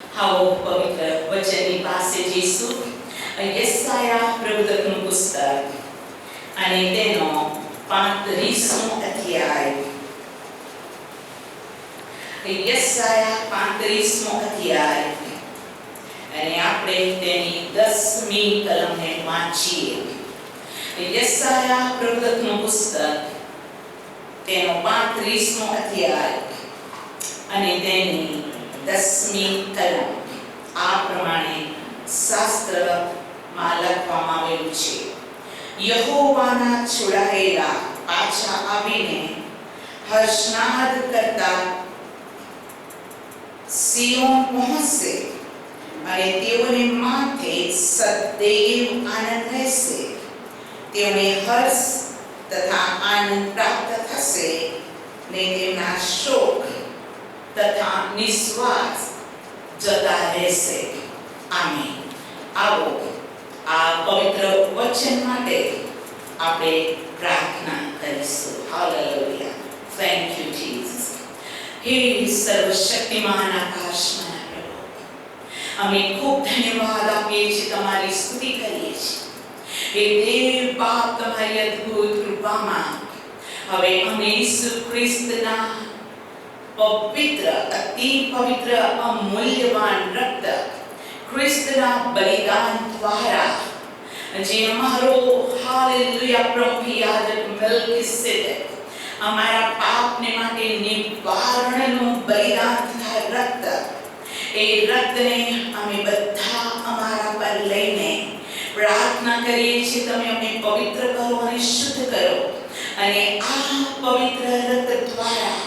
આવો પવિત્ર વચનની પાસે જઈશું. યશાયા પ્રવક્તાનું પુસ્તક અને તેનો 35મો અધ્યાય. યશાયા 35મો અધ્યાય અને આપણે તેની 10મી કલમને વાંચીએ. યશાયા પ્રવક્તાનું પુસ્તક તેનો 35મો અધ્યાય અને તેની 10મી કલમ આ પ્રમાણે શાસ્ત્રમાં લખવામાં આવેલું છે. યહોવાના છોડાયેલા પાછા આવીને હર્ષનાદ કરતા સિયોન પહોંચશે અને તેઓને માથે સદૈવ આનંદ રહેશે. તેઓને હર્ષ તથા આનંદ પ્રાપ્ત થશે ને તેમના શોક તથા નિશ્વાસ જતા રહેશે. આમીન. આવો આ પવિત્ર વચન માટે આપણે પ્રાર્થના કરીશું. હાલેલુયા. Thank you Jesus. હે સર્વશક્તિમાન આકાશના પ્રભુ, અમે ખૂબ ધન્યવાદ આપીએ છીએ, તમારી સ્તુતિ કરીએ છીએ. હે દેવ બાપ, તમારી અદ્ભુત કૃપામાં હવે અમે ઈસુ ખ્રિસ્તના પવિત્ર, અતિ પવિત્ર, અમૂલ્યવાન રક્ત ખ્રિસ્તના બલિદાન દ્વારા જે અમારો હાલેલુયા પ્રભુ યાજક મેલ્કીસેદેક અમારા પાપને માટે નિવારણનું બલિદાન થનાર રક્ત, એ રક્તને અમે બધા અમારા પર લઈને પ્રાર્થના કરીએ છીએ, તમે અમને પવિત્ર કરો અને શુદ્ધ કરો. અને આ પવિત્ર રક્ત દ્વારા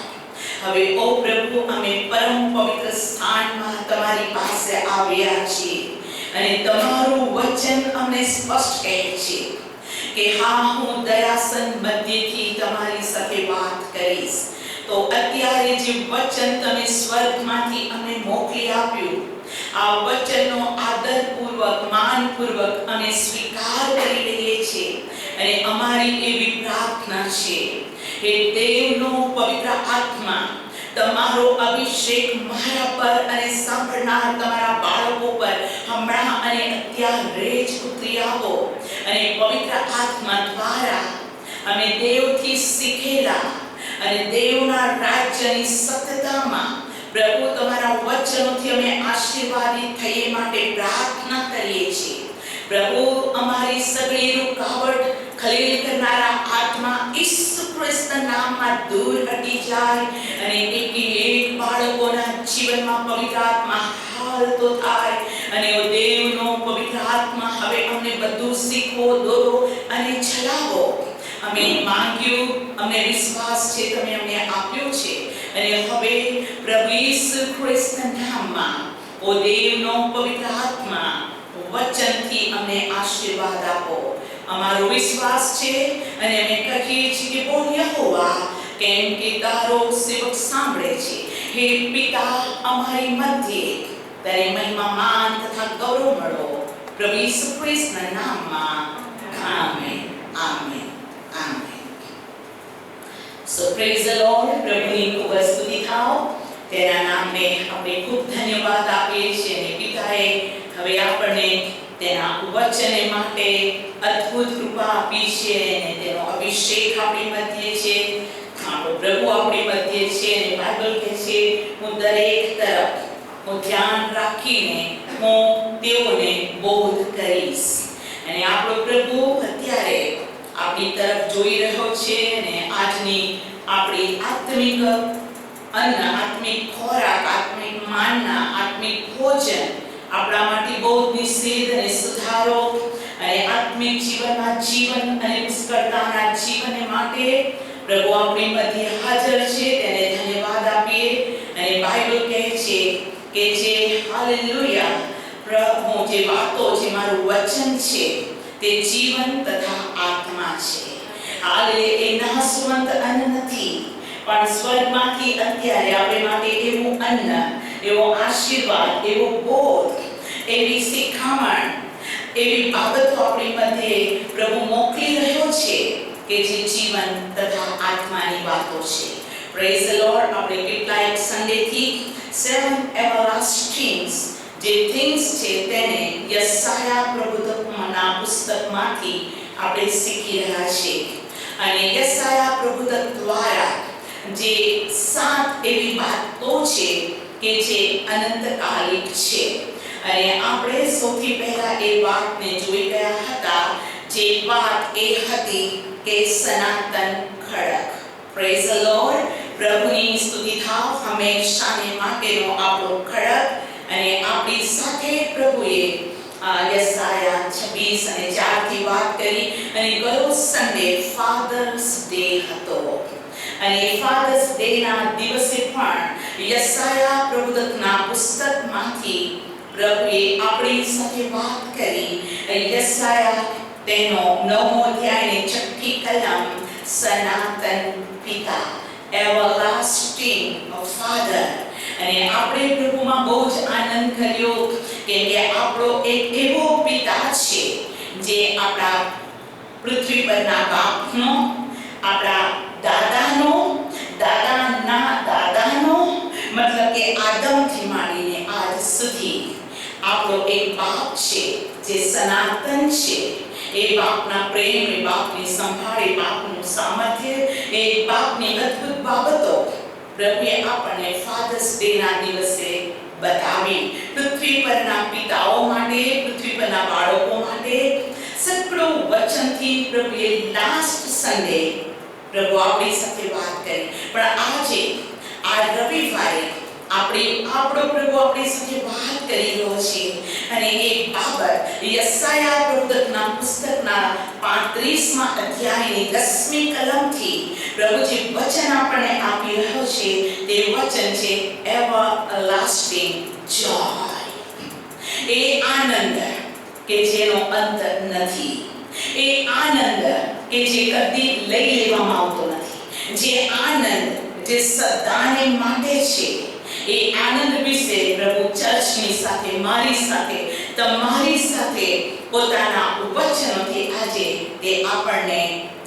હવે ઓ પ્રભુ, અમે પરમ પવિત્ર સ્થાનમાં તમારી પાસે આવ્યા છીએ અને તમારું વચન અમને સ્પષ્ટ કહે છે કે હા, હું દયાસન મધ્યથી તમારી સાથે વાત કરીશ. તો અત્યારે જે વચન તમે સ્વર્ગમાંથી અમને મોકલી આપ્યું, આ વચનનો આદરપૂર્વક, માનપૂર્વક અમે સ્વીકાર કરી લઈએ છીએ. અને અમારી એવી પ્રાર્થના છે કે દેવનો પવિત્ર આત્મા તમારો અભિષેક મારા પર અને સાંભળનાર તમારા બાળકો પર હમણાં અને અત્યારે જ ઉતરી આવો. અને પવિત્ર આત્મા દ્વારા અમે દેવથી શીખેલા અને દેવના રાજ્યની સત્યતામાં પ્રભુ તમારા વચનોથી અમે આશીર્વાદિત થઈએ માટે પ્રાર્થના કરીએ છીએ. પ્રભુ, અમારી સગળી રૂકાવટ ખલીલ કરનારા આત્મા ઈસુ ખ્રિસ્તના નામમાં દૂર હટી જાય અને એક બાળકોના જીવનમાં પવિત્ર આત્મા હાલતો થાય. અને ઓ દેવનો પવિત્ર આત્મા હવે અમને બધું શીખવો, દોરો અને ચલાવો. અમે માંગ્યું, અમને વિશ્વાસ છે, તમે અમને આપ્યો છે. અને હવે પ્રભુ ઈસુ ખ્રિસ્તના નામમાં ઓ દેવનો પવિત્ર આત્મા વચનથી અમને આશીર્વાદ આપો. અમારો વિશ્વાસ છે અને અમે કહીએ છીએ કે બોલ યહોવા, કેમ કે તારો સેવક સાંભળે છે. હે પિતા, અમારી મધ્યે તારી મહિમા, માન તથા ગૌરવ મળો પ્રભુ ઈસુ ખ્રિસ્તના નામમાં. Amen, amen, amen. So praise the lord. પ્રભુની ખૂબ સ્તુતિ થાઓ. તેના નામને આપણે ખૂબ ધન્યવાદ આપીએ છીએ. અને પિતાએ હવે આપણને તેના વચને માટે અદ્ભુત કૃપા આપી છે અને તેનો અભિષેક આપણી મધ્યે છે. આપણો પ્રભુ આપણી મધ્યે છે. અને બાઇબલ કહે છે, હું દરેક તરફ હું ધ્યાન રાખીને હું તેઓને બોધ કરીશ. અને આપણો પ્રભુ અત્યારે આપણી તરફ જોઈ રહ્યો છે. અને આજની આપણી આત્મિક અન્ન, આત્મિક ખોરાક, આત્મિક માનના, આત્મિક ભોજન આપણા માટે બહુ નિષેધ અને સુધારો અને આત્મિક જીવનમાં જીવન અને પુષ્કળતાના જીવન માટે પ્રભુ આપણી મધ્યે હાજર છે. તેને ધન્યવાદ આપીએ. અને બાઇબલ કહે છે કે જે હાલેલુયા પ્રભુ, જે વાતો, જે મારું વચન છે તે જીવન તથા આત્મા છે. હાલેલુયા. એ નાશવંત અન્ન નથી, પણ સ્વર્ગમાંથી અત્યારે આપણે માટે એવું અન્ન, એવો આશીર્વાદ, એવો બોધ, એવી શિખામણ, એવી બાબતો આપણી મધ્યે પ્રભુ મોકલી રહ્યો છે કે જે જીવન તથા આત્માની વાતો છે. Praise the lord. આપણે કેટલાક સન્ડેથી 7 everlastings જે થિંગ્સ છે તેને યશાયા પ્રભુદકના પુસ્તકમાંથી આપણે શીખી રહ્યા છીએ. અને યશાયા પ્રભુદક દ્વારા જે 7 એવી વાતો છે કે જે અનંતકાલિક છે. અને આપણે સૌથી પહેલા એ વાતને જોઈ ગયા હતા. જે વાત એ હતી કે સનાતન ખડક. Praise the lord. પ્રભુની સ્તુતિ થાવ. હંમેશાને માટેનો આપણો ખડક. અને આપણી સાથે પ્રભુએ યશાયા 26 અને 4 થી વાત કરી. અને ગયો સન્ડે ફાધર્સ ડે હતો. અને ફાધર્સ ડે ના દિવસે પણ યશાયા પ્રભુદકના પુસ્તકમાંથી પ્રભુએ આપણી સાથે વાત કરી. યશાયા તેનો 9મો અધ્યાયની 6ઠી કલમ સનાતન પિતા, everlasting father. અને આપણે પ્રભુમાં બહુ જ આનંદ કર્યો કેમ કે આપણો એક એવો પિતા છે જે આપણા પૃથ્વી પરના બાપનો, આપણા દાદાનો, દાદાના દાદાનો, મતલબ કે આદમથી માંડીને આજ સુધી આપણો એક બાપ છે જે સનાતન છે. એ બાપના પ્રેમ, એ બાપની સંભાળ, એ બાપનું સામર્થ્ય, એ બાપની અદ્ભુત બાબતો પ્રભુએ આપણને ફાધર્સ ડે ના દિવસે બતાવી. પૃથ્વી પરના પિતાઓ માટે, પૃથ્વી પરના બાળકો માટે સકળો વચનથી પ્રભુએ લાસ્ટ સન્ડે પ્રભુ આપણી સાથે વાત કરી. પણ આજે આ રવિવારે આપણો પ્રભુ આપણી સાથે વાત કરી રહ્યો છે. અને એક બાબત યશાયા પ્રભુદકના પુસ્તકના 35મા અધ્યાયની 10મી કલમથી પ્રભુ જે વચન આપણને આપી રહ્યો છે તે વચન છે everlasting joy. એ આનંદ કે જેનો અંત નથી. એ આનંદ કે જે કદી લઈ લેવામાં આવતો નથી. જે આનંદ જે સદાને માટે છે. એ આનંદ વિશે પ્રભુ ચર્ચની સાથે, મારી સાથે, તમારી સાથે પોતાના વચનોથી આજે તે આપણને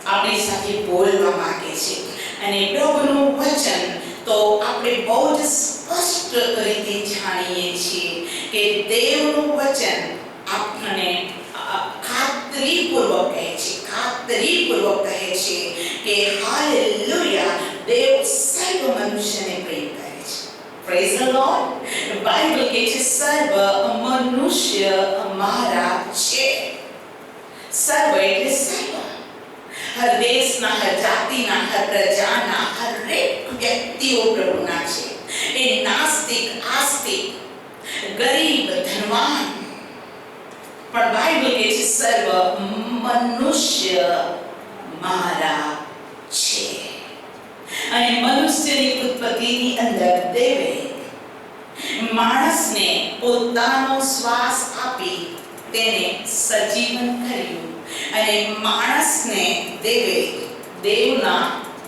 આપણી સાથે બોલવા માંગે છે. અને પ્રભુનું વચન તો આપણે બહુ જ સ્પષ્ટ રીતે જાણીએ છીએ કે દેવનું વચન આપણને ખાતરીપૂર્વક કહે છે કે હાલેલુયા, દેવ સર્વ મનુષ્યને પ્રેમ કરે છે. Praise the lord. બાઇબલ કહે છે સર્વ મનુષ્ય મારા છે. સર્વ એટલે સર્વ. હર દેશના, હર જાતિના, હર પ્રજાના, હરેક વ્યક્તિઓ પ્રભુના છે. એ નાસ્તિક, આસ્તિક, ગરીબ, ધનવાન, પણ બાઇબલ કહે છે સર્વ મનુષ્ય મારા છે. અને મનુષ્યની ઉત્પત્તિની અંદર દેવે માણસને પોતાનો શ્વાસ આપી તેને સજીવન કર્યું. અને માણસને દેવના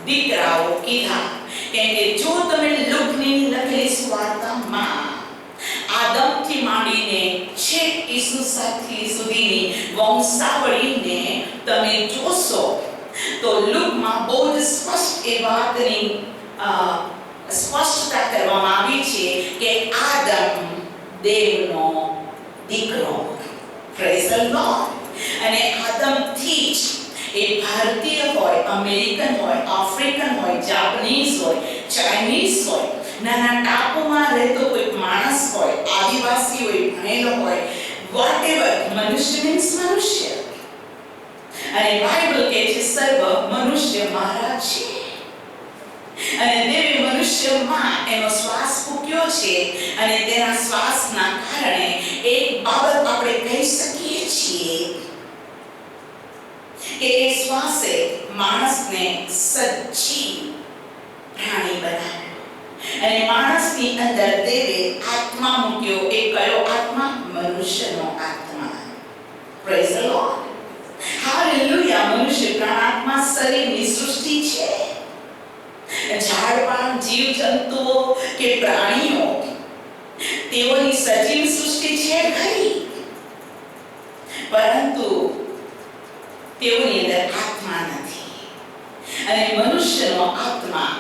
દીકરાઓ કીધા. કેમ કે જો તમે લુકની લખેલી સુવાર્તામાં આદમથી માંડીને છેક ઈસુ સુધીની વંશાવળીને તમે જોશો તો લુકમાં બહુ જ સ્પષ્ટ એ વાતની સ્પષ્ટતા કરવામાં આવી છે કે આદમ દેવનો દીકરો. Praise the lord. અને આદમથી જ એ ભારતીય હોય, અમેરિકન હોય, આફ્રિકન હોય, જાપાનીઝ હોય, ચાઇનીઝ હોય, નાના ટાપુમાં રહેતો કોઈ માણસ હોય, આદિવાસી હોય, ભણેલો હોય, વોટેવર, મનુષ્ય મીન્સ મનુષ્ય. અને બાઇબલ કહે છે સર્વ મનુષ્ય મારા છે. અને દેવે મનુષ્યમાં એનો શ્વાસ ફૂંક્યો છે. અને તેના શ્વાસના કારણે એક બાબત આપણે કહી શકીએ છીએ કે એ શ્વાસે માણસને સજીવ પ્રાણી બનાવ્યો. અને માણસની અંદર દેવે આત્મા મૂક્યો. એ કયો આત્મા? મનુષ્યનો આત્મા. Praise the lord. હાલેલુયા. મનુષ્ય પ્રાણાત્મા શરીરની સૃષ્ટિ છે. ઝાડપાન, જીવજંતુઓ કે પ્રાણીઓ તેઓની સજીવ સૃષ્ટિ છે ખરી, પરંતુ તેઓની અંદર આત્મા નથી. અને મનુષ્યનો આત્મા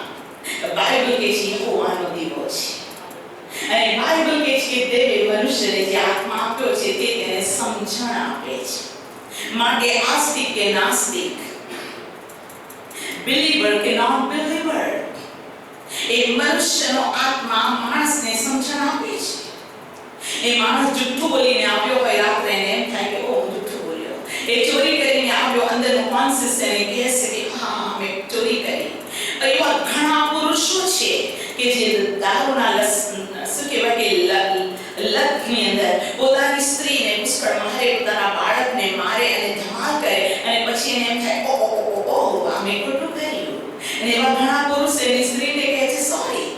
બાઇબલ કે છે યહોવાનો દીવો છે અને બાઇબલ કે છે કે દેવે મનુષ્યને જે આત્મા આપ્યો છે તે તેને સમજણ આપે છે માટે આસ્તિક કે નાસ્તિક બિલીવર કે નોન બિલીવર એ મનુષ્યનો આત્મા માણસને સમજણ આપે છે એ માણસ જુઠ્ઠું બોલીને આવ્યો હોય રાત્રે એને એમ થાય કે ઓ હું જુઠ્ઠું બોલ્યો એ ચોરી કરીને આવ્યો અંદરનો કોન્સિયસ એને કહે છે કે હા મેં ચોરી કરી એવા ઘણા પુરુષો છે કે જે દારૂના શું કહેવાય કે લતની અંદર પોતાની સ્ત્રીને પુષ્કળ મારે પોતાના બાળકને મારે અને ધમાલ કરે અને પછી એને એમ થાય ઓ આ મેં ખોટું કર્યું અને એવા ઘણા પુરુષ એની સ્ત્રીને કહે છે સોરી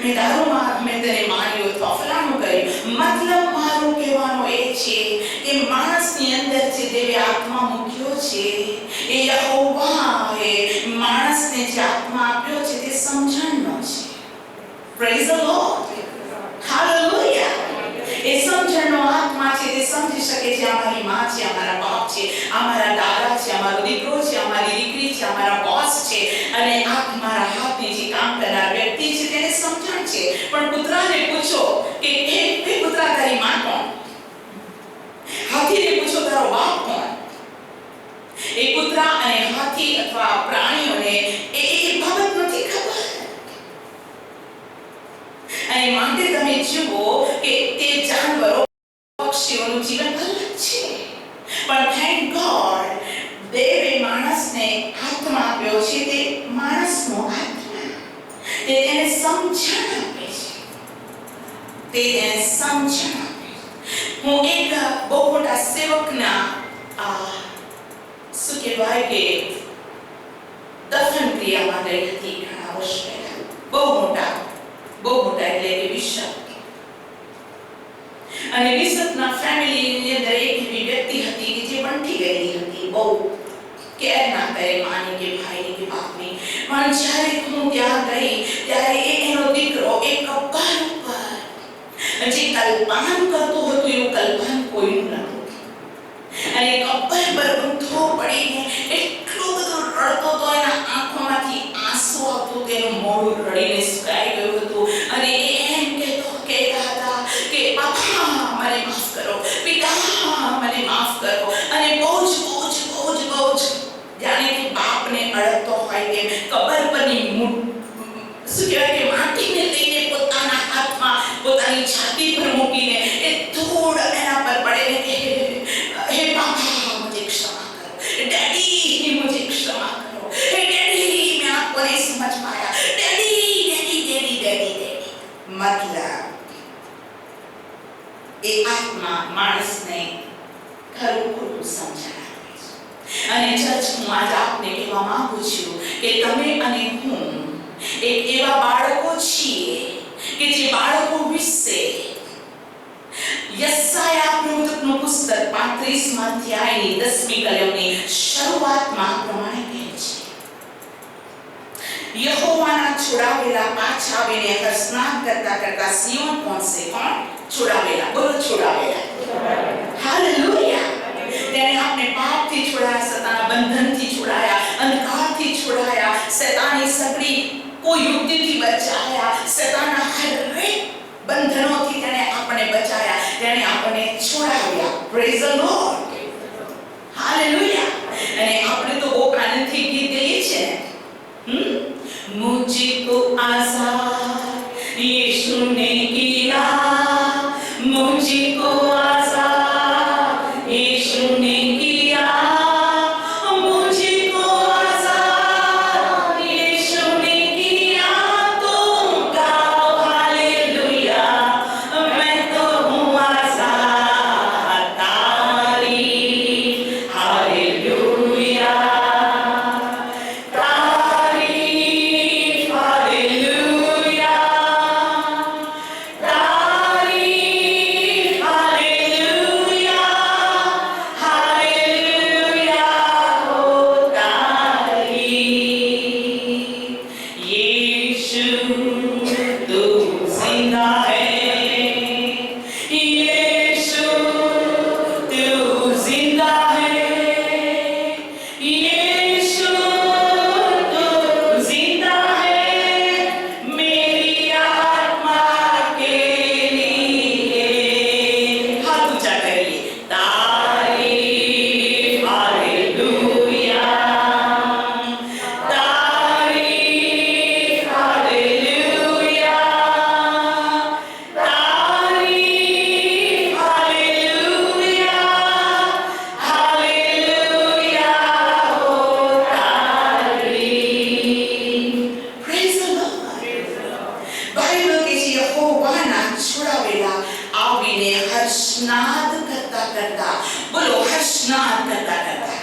મેં દારૂમાં મેં તેને માર્યો અથવા ફલાણું કર્યું મતલબ મારું કહેવાનો એ છે કે માણસની અંદર જે દેવે આત્મા મૂક્યો છે એ યહોવાએ માણસને જે આત્મા આપ્યો છે તે સમજણનો છે પ્રેઝ ધ લોર્ડ હાલેલુયા એ સમજણનો આત્મા છે તે સમજી શકે છે અમારી માં છે અમારા બાપ છે અમારા દાદા છે અમારો દીકરો છે અમારી દીકરી છે અમારા બોસ છે અને આ મારા હાથ નીચે કામ કરનાર વ્યક્તિ છે તેને સમજણ છે પણ કૂતરાને પૂછો કે એ કૂતરા તારી માં કોણ હાથીને પૂછો તારો બાપ કોણ એ કૂતરા અને હાથી અથવા પ્રાણીઓને એ બાબત નથી ખબર અને માટે તમે જુઓ કે તે જાનવરો પક્ષીઓનું જીવન અલગ છે પણ થેન્ક ગોડ દેવે માણસને આત્મા આપ્યો છે તે માણસનો આત્મા તે તેને સમજણ આપે છે હું એક બહુ મોટા સેવકના શું કહેવાય કે દફન ક્રિયામાં ગઈ હતી ઘણા વર્ષ પહેલા બહુ મોટા એટલે કે બિશપ અને બિશપના ફેમિલીની અંદર એક એવી વ્યક્તિ હતી કે જે બંટી ગયેલી હતી બહુ કેર ના કરે માની કે ભાઈની કે બાપની પણ જ્યારે હું ત્યાં ગઈ ત્યારે એનો દીકરો એક કબ્બર ઉપર જે કલ્પાન કરતો હતો એવું કલ્પાન કોઈનું નહોતું અને કબ્બર પર ઊંધો પડીને એટલો બધો રડતો હતો એના આંખોમાંથી આંસુ આવતું તેનું મોઢું રડીને સુકાઈ ગયું હતું અને એમ કહેતા હતા કે બાપા મને માફ કરો પિતા મને માફ કરો અને બહુ જ જાણે કે બાપને અડકતો હોય કે કબર પરની શું કહેવાય કે માટીને લઈને પોતાના હાથમાં પોતાની છાતી પર મૂકીને એ ધૂળ એના પર પડે ને કે હે બાપા મુझे क्षमा करो डैडी मुझे क्षमा करो हे डैडी मैं आपको नहीं समझ पाया डैडी मतलब એ આત્મા માણસને ખરું ખોટું સમજણ આપે છે અને ચર્ચ હું આજ આપને કહેવા માંગુ છું કે તમે અને હું એક એવા બાળકો છીએ કે જે બાળકો વિશે યશાયા પ્રવક્તાનું પુસ્તક 35મા અધ્યાયની 10મી કલમની શરૂઆતમાં પ્રમાણે કહે છે યહોવાના છોડાવેલા પાછા આવીને સ્નાન કરતા સિયોન પહોંચશે કોણ છોડાવેલા બોલો છોડાવેલા હાલેલુયા તેને આપણે પાપથી છોડાયા સતાના બંધનથી છોડાયા અંધકારથી છોડાયા શૈતાની સગડી કોઈ યુક્તિથી બચાયા શૈતાનના હરેક બંધનોથી તેને આપણે બચાયા તેને આપણે છોડાવ્યા પ્રેઝ ધ લોર્ડ હાલેલુયા અને આપણે તો બહુ આનંદથી ગીત ગાઈએ છીએ मुझको आज़ाद यीशु ने किया मुझको आज़ाद यीशु ने किया मुझको आज़ाद यीशु ने किया तुम गाओ हालेलुया मैं तो हूँ आज़ाद तारीफ हालेलुया હર્ષનાદ કરતા કરતા, બોલો હર્ષનાદ કરતા કરતા,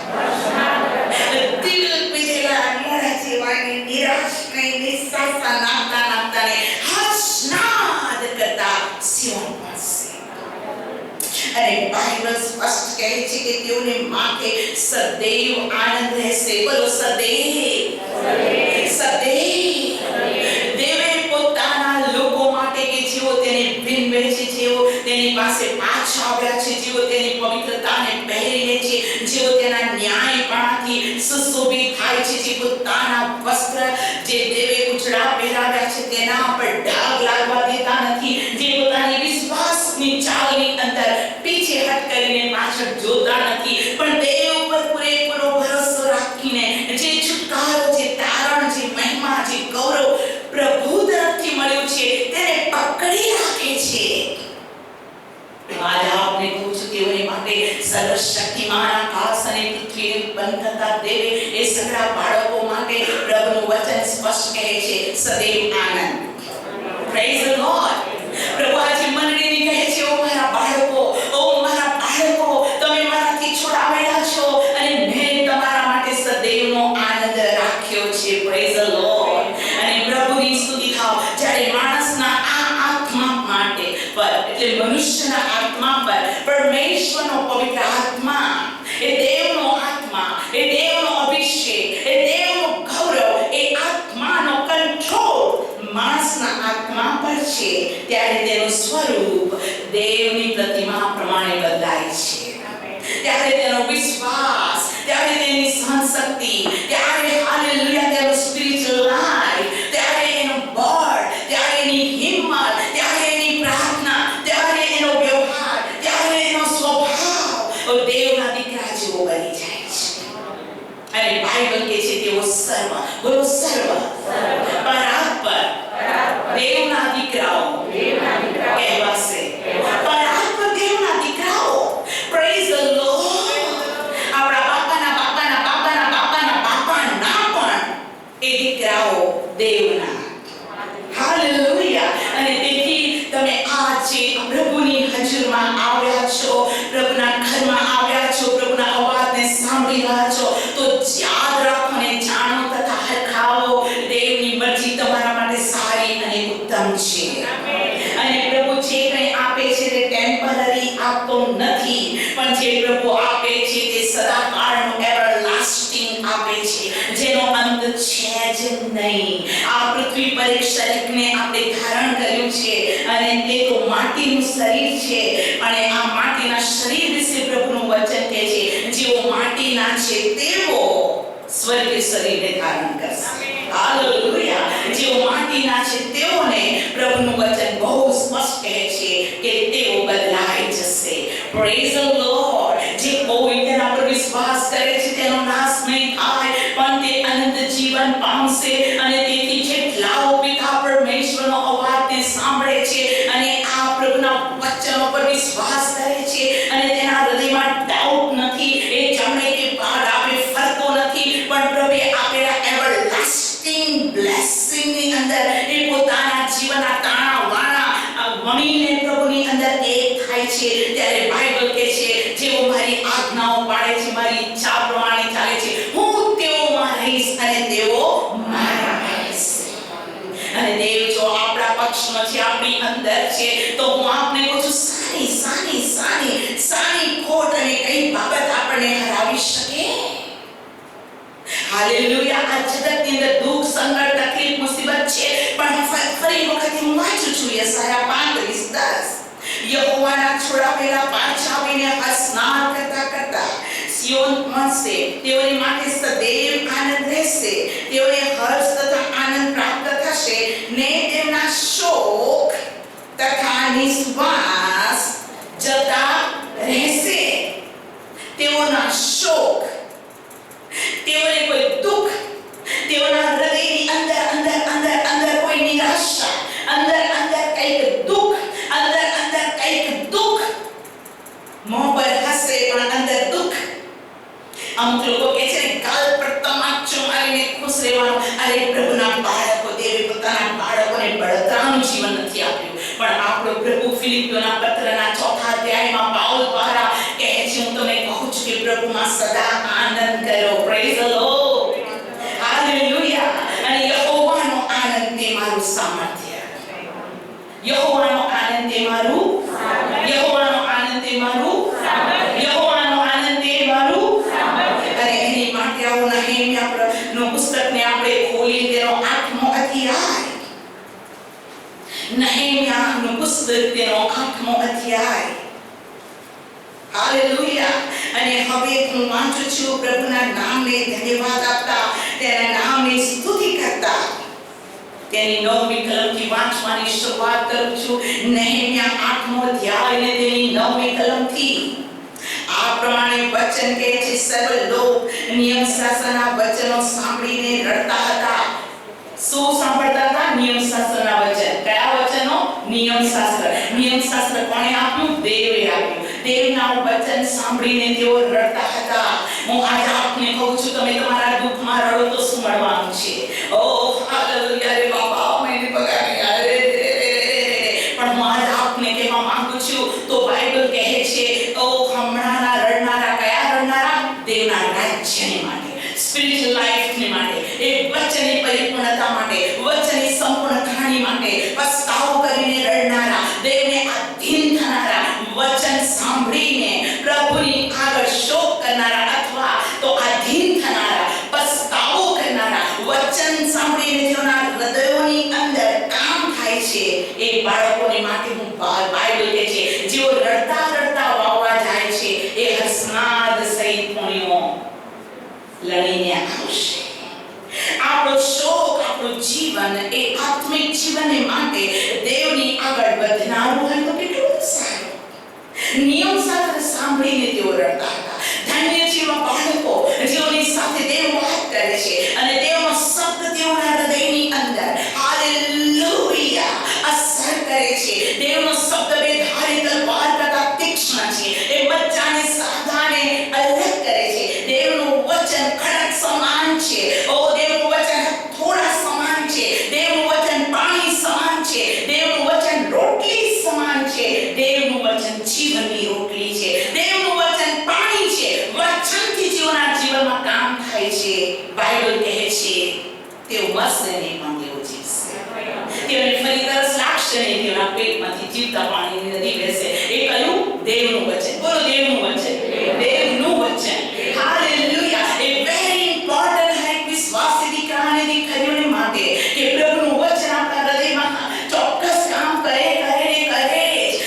દિલ પીધેલા મોડા જેવાની નિરાશ નહીં, નિસ્સાસા નાખતા નાખતા ને હર્ષનાદ કરતા સિયોન પાસે. અને બાઇબલ સ્પષ્ટ કહે છે કે તેઓને માથે સદૈવ આનંદ રહેશે. બોલો સદૈવ, સદૈવ. દેવે પોતાના લોકો માટે કે જેઓ તેને વિનવે છે, જેઓ તેની પાસે પાછા આવ્યા છે, જેઓ તેની પવિત્રતાને પહેરીને છે, જેઓ તેના ન્યાયપણાથી સુશોભિત થાય છે, જે પોતાના વસ્ત્ર જે દેવે ઉજળા પહેરાવ્યા છે તેના પર ડાઘ લાગવા દેતા નથી, જે પોતાની વિશ્વાસની ચાલની અંદર પીછેહટ કરીને પાછળ જોતા નથી, પણ દેવ ઉપર પૂરેપૂરો ભરોસો રાખીને જે છુટકારો, જે તારણ, જે મહિમા, જે ગૌરવ પ્રભુ તરફથી મળ્યું છે તેને પકડી રાખે છે. આજે આપણે કહું છું તેઓની માટે સર્વશક્તિમાન આકાશ અને પૃથ્વીને ઉત્પન્ન કરતા દેવે એ સગળા બાળકો માટે પ્રભુનું વચન સ્પષ્ટ કહે છે સદૈવ આનંદ. Praise the lord. પ્રભુ આજે મંડળીને કહે છે, ઓ મારા બાળકો, ઓ મારા બાળકો, તમે મારાથી છોડાવેલા છો અને મેં તમારા માટે સદૈવનો આનંદ રાખ્યો છે. Praise the lord. અને પ્રભુની સ્તુતિ થાવ જ્યારે માણસના આ આત્મા માટે પર, એટલે મનુષ્યના આત્મા પર પરમેશ્વરનો પવિત્ર આત્મા, એ દેવનો આત્મા, એ દેવનો અભિષેક, એ દેવનો ગૌરવ, એ આત્માનો કંટ્રોલ માણસના આત્મા પર છે, ત્યારે તેનું સ્વરૂપ દેવની પ્રતિમા પ્રમાણે બદલાય છે. ત્યારે તેનો વિશ્વાસ, ત્યારે તેની સહનશક્તિ, ત્યારે હાલેલુયા તેનો સ્પિરિચ્યુઅલ લાઈફ, ત્યારે એનું બળ, ત્યારે એની હિંમત, ત્યારે એની પ્રાર્થના, ત્યારે એનો વ્યવહાર, ત્યારે એનો સ્વભાવ દેવના દીકરા જેવો બની જાય છે. અને બાઇબલ કહે છે તેઓ સર્વ, બોલો સર્વ, પરાત્પર દેવના દીકરાઓ કહેવાશે. પરાત્પર દેવના દીકરાઓ. Praise the lord. આપણા બાપાના બાપાના બાપાના બાપાના બાપાના પણ એ દીકરાઓ દેવના. હાલેલુયા. અને તેથી તમે આજે પ્રભુની હજુરમાં આવ્યા છો, પ્રભુના ઘરમાં આવ્યા છો, પ્રભુના અવાજને સાંભળી રહ્યા છો, તો યાદ રાખો અને જાણો તથા હરખાવો દેવની મરજી તમારા માટે સારી અને ઉત્તમ છે. અને પ્રભુ જે કંઈ આપે છે તે ટેમ્પરરી આપતો નથી, પણ જે પ્રભુ આપે છે તે સદાકાળનું એવરલાસ્ટિંગ આપે છે, જેનો અંત છે જ નહીં. આ પૃથ્વી પર એક શરીરને આપણે ધારણ કર્યું છે અને તે તો માટીનું શરીર છે. અને આ માટીના શરીર વિશે પ્રભુનું વચન કહે છે, જેઓ માટીના છે તેઓ સ્વર્ગીય શરીરને ધારણ કરશે. હાલેલુયા. જેઓ માટીના છે તેઓને પ્રભુનું વચન બહુ સ્પષ્ટ કહે છે કે તેઓ બદલાઈ જશે. Praise the lord. જે કોઈ તેના પર વિશ્વાસ કરે છે તેનો નાશ નહીં થાય, પણ તે અનંત જીવન પામશે. અને તેથી જેટલાઓ પિતા પરમેશ્વરનો અવાજને સાંભળે છે અને આ પ્રભુના વચનો પર વિશ્વાસ કરે છે અને તેના હૃદયમાં ડાઉટ નથી, એ જમણે કે ડાબે ફરતો નથી, પણ પ્રભુએ આપેલા એવરલાસ્ટિંગ બ્લેસિંગની અંદર એ પોતાના જીવનના તાણા વાણા વણીને પ્રભુની અંદર એક થાય છે. ત્યારે બાઇબલ કહે છે, જેઓ મારી આજ્ઞાઓ પાળે છે, મારી ઈચ્છા પ્રમાણે ચાલે છે, હું તેઓમાં રહીશ અને તેઓ મારામાં રહેશે. અને દેવ જો આપણા પક્ષમાં છે, આપણી અંદર છે, તો હું આપને કહું છું, સારી સારી સારી સારી ખોટ અને કઈ બાબત આપણને હરાવી શકે. હાલેલુયા. આ જગતની અંદર દુઃખ, સંકટ, તકલીફ, મુસીબત છે, પણ ફરી વખત હું વાંચું છું યશાયા 35:10. યહોવાના છોડાવેલા પાછા આવીને હસનાર કરતા કરતા સિયોન મળશે. તેઓની માટે સદૈવ આનંદ રહેશે. તેઓને હર્ષ તથા આનંદ પ્રાપ્ત થશે ને તેમના શોક તથા નિશ્વાસ જતા રહેશે. તેઓના શોક, તેઓને કોઈ દુઃખ, તેઓના હૃદયની અંદર અંદર અંદર અંદર કોઈ નિરાશા, અંદર અંદર કંઈક દુઃખ, અંદર અંદર કંઈક દુઃખ. મોં પર હસે પણ અંદર દુઃખ. અમુક લોકો કહે છે કાલ પર તમાચો મારીને ખુશ રહેવાનું. અરે પ્રભુના બાળકો, દેવે પોતાના બાળકોને બળતરાનું જીવન નથી આપ્યું, પણ આપણો પ્રભુ ફિલિપ્પીઓના પત્રના 4 અધ્યાય અધ્યાયમાં પાઉલ દ્વારા કહે છે, હું તમને કહું છું કે પ્રભુમાં સદા આનંદ કરો. Praise the lord. હાલેલુયા. અને યહોવાનો આનંદ તે મારું સામર્થ્ય. યહોવાનો આનંદ તે મારું યહોવાનો આનંદ તે મારું યહોવાનો આનંદ તે મારું. અને એની માટે આવો નહેમ્યાનું પુસ્તકને આપણે ખોલી તેનો 8મો અધ્યાય. નહેમ્યાનું પુસ્તક તેનો 8મો અધ્યાય. હાલેલુયા. અને હવે હું વાંચું છું પ્રભુના નામને ધન્યવાદ આપતા, તેના નામની સ્તુતિ કરતા તેની 9મી કલમથી વાંચવાની શરૂઆત કરું છું. નહેમ્યા 8મો અધ્યાય અને તેની 9મી કલમથી આ પ્રમાણે વચન કહે છે, સર્વ લોક નિયમ શાસ્ત્રના વચનો સાંભળીને રડતા હતા. શું સાંભળતા હતા? નિયમ શાસ્ત્રના વચન. કયા વચનો? નિયમ શાસ્ત્ર. નિયમ શાસ્ત્ર કોણે આપ્યું? દેવે આપ્યું. દેવના વચન સાંભળીને તેઓ રડતા હતા. હું આજે આપને કહું છું, તમે તમારા દુઃખમાં રડો તો શું મળવાનું છે? ઓહ હાલેલુયા. રે બાપા, મેને બગાડી. અરે પણ હું આજે આપને કહેવા માંગુ છું, તો બાઇબલ કહે છે, ઓહ હમણાંના રડનારા. કયા રડનારા? દેવના રાજ્યને માટે, સ્પિરિચ્યુઅલ લાઈફને માટે, એ વચનની પરિપૂર્ણતા માટે, વચનની સંપૂર્ણ કહાની માટે પસ્તાવો કરીને રડનારા, દેવને આધીન થનારા, વચન સાંભળીને પ્રભુની આગળ શોક કરનારા અથવા તો આધીન થનારા, પસ્તાવો કરનારા, વચન સાંભળીને તેઓના હૃદયોની અંદર કામ થાય છે, એ બાળકોને માટે હું બાઇબલ કહે છે, જેઓ રડતા રડતા વાવવા જાય છે, એ હસનાદ સહિત પુણ્યો લડીને આવશે. આપણો શોક, આપણું જીવન એ આત્મિક જીવનને માટે દેવની આગળ વધનારું હોય તો કેટલું સારું. નિયમ શાસ્ત્ર સાંભળીને તેઓ રડતા હતા. ધન્ય જેવા બાળકો જેઓની સાથે દેવ વાત કરે છે અને દેવનો શબ્દ તેઓના હૃદયની અંદર હાલેલુયા અસર કરે છે. દેવનો શબ્દ બેધારી તલવાર કરતા તીક્ષ્ણ છે. એ બચ્ચાને સાધાને અલગ કરે છે. દેવનું વચન ખડક સમાન છે. ઓ દેવનું વચન થોડા સમાન છે. દેવનું વચન પાણી સમાન છે. દેવનું વચન રોટલી સમાન છે. દેવનું વચન જીવનની રોટલી છે. દેવનું વચન પાણી છે. વચનથી જીવનના જીવનમાં કામ થાય છે. બાઇબલ કહે છે તેઓ મરશે નહીં પણ તેઓ જીવશે. તેઓને ફરી તરસ લાગશે નહીં. તેઓના પેટમાંથી જીવતા પાણીની નદી વહેશે. એ કયું? દેવનું વચન. બોલો દેવનું વચન. દેવનું વચન. હાલેલુયા. એ વેરી ઇમ્પોર્ટન્ટ છે વિશ્વાસી દીકરા અને દીકરીઓને માટે કે પ્રભુનું વચન આપણા હૃદયમાં ચોક્કસ કામ કરે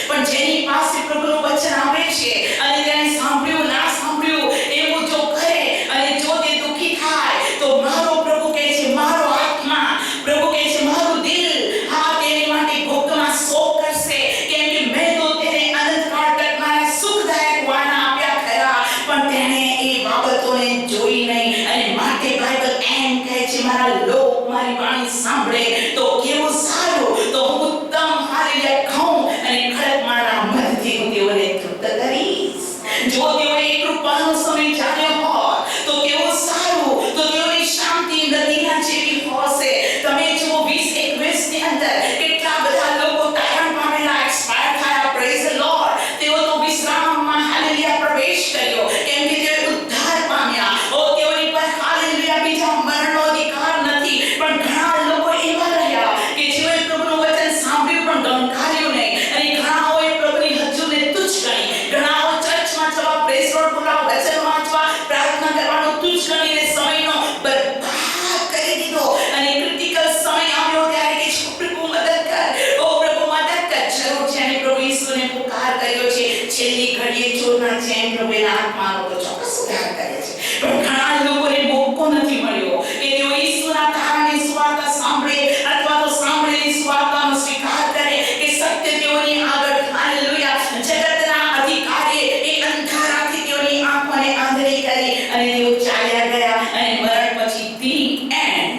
પણ જેની પાસે પ્રભુનું વચન આવે છે અને તેને સાંભળ્યું ના સાંભળ્યું એવું જો કરે અને જો તે દુઃખી થાય તો મારો પ્રભુ કહે છે, મારો આત્મા, પ્રભુ કહે છે મારું દિલ હા તેની માટે ભોગમાં શોક કરશે, કેમ કે મેં તો તેને અનંતકાળ તકના સુખદાયક વાના આપ્યા ખરા પણ તેને એ બાબતોને જોઈ નહીં. અને માટે બાઇબલ એમ કહે છે, મારા લોક મારી વાણી સાંભળે તો કેવું સારું, તો હું ઉત્તમ હાલેલુયા ખાઉં અને ખડક મારા મધથી હું તેઓને તૃપ્ત કરીશ. જો તેઓએ એક કૃપાનો સમય જાણ્યો હોત તો કેવું સારું, તો તેઓની શાંતિ નદીના જેવી હશે. તમે જુઓ 2021 ની અંદર કેટલા બધા લોકો તારણ પામેલા, એક્સપાયર થયા. Praise the lord. તેઓ તો વિશ્રામમાં હાલેલુયા પ્રવેશ કર્યો કેમ કે તેઓ ઉદ્ધાર પામ્યા. ઓ તેઓની પર હાલેલુયા બીજા મરણનો અધિકાર નથી. પણ ઘણા લોકો એવા રહ્યા કે જેઓએ પ્રભુનું વચન સાંભળ્યું પણ ગમકાર્યું નહીં. અને ઘણાઓએ પ્રભુની હજુને તુચ્છ ગણી. ઘણાઓ ચર્ચમાં જવા, પ્રેઝ લોર્ડ બોલાવવા, વચન વાંચવા, પ્રાર્થના કરવાનું તુચ્છ ગણીને સમયનો બરબાદ કરી દીધો. અને ક્રિટિકલ સમય આવ્યો ત્યારે કે પ્રભુ મદદ કર, ઓ પ્રભુ મદદ કર. જરૂર છે અને પ્રભુ ઈસુને પુકાર કર્યો છે. છેલ્લી ઘડીએ ચોરના જેમ પ્રભુના આત્માનો તો ચોક્કસ ઉદ્ધાર કરે છે. પણ ઘણા લોકોને મોકો નથી મળ્યો કે તેઓ ઈસુના કારણે સુવાર્તા સાંભળે અથવા તો સાંભળેલી સુવાર્તાનો સ્વીકાર કરે કે સત્ય તેઓની આગળ હાલેલુયા જગતના અધિકારીએ એ અંધારાથી તેઓની આંખોને આંધળી કરી અને તેઓ ચાલ્યા ગયા અને મરણ પછી ધી એન્ડ.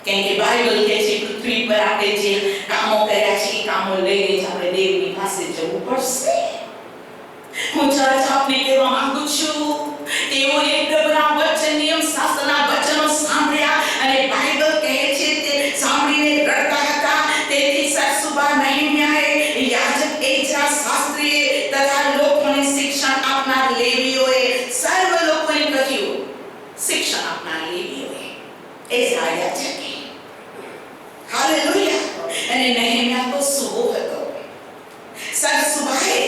કેમ કે બાઇબલ કહે છે પૃથ્વી પર આપણે જે કામો કર્યા છે એ કામો લઈને જ આપણે દેવની પાસે જવું પડશે. હું ચર્ચ આપને કહેવા માંગુ છું, તેઓએ પ્રભુના વચન, નિયમ શાસ્ત્રના વચનો સાંભળ્યા અને બાઇબલ કહે છે તે સાંભળીને રડતા હતા. તેથી સરસુબા નહેમ્યાએ સુવો હતો. સાંજ સુભાએ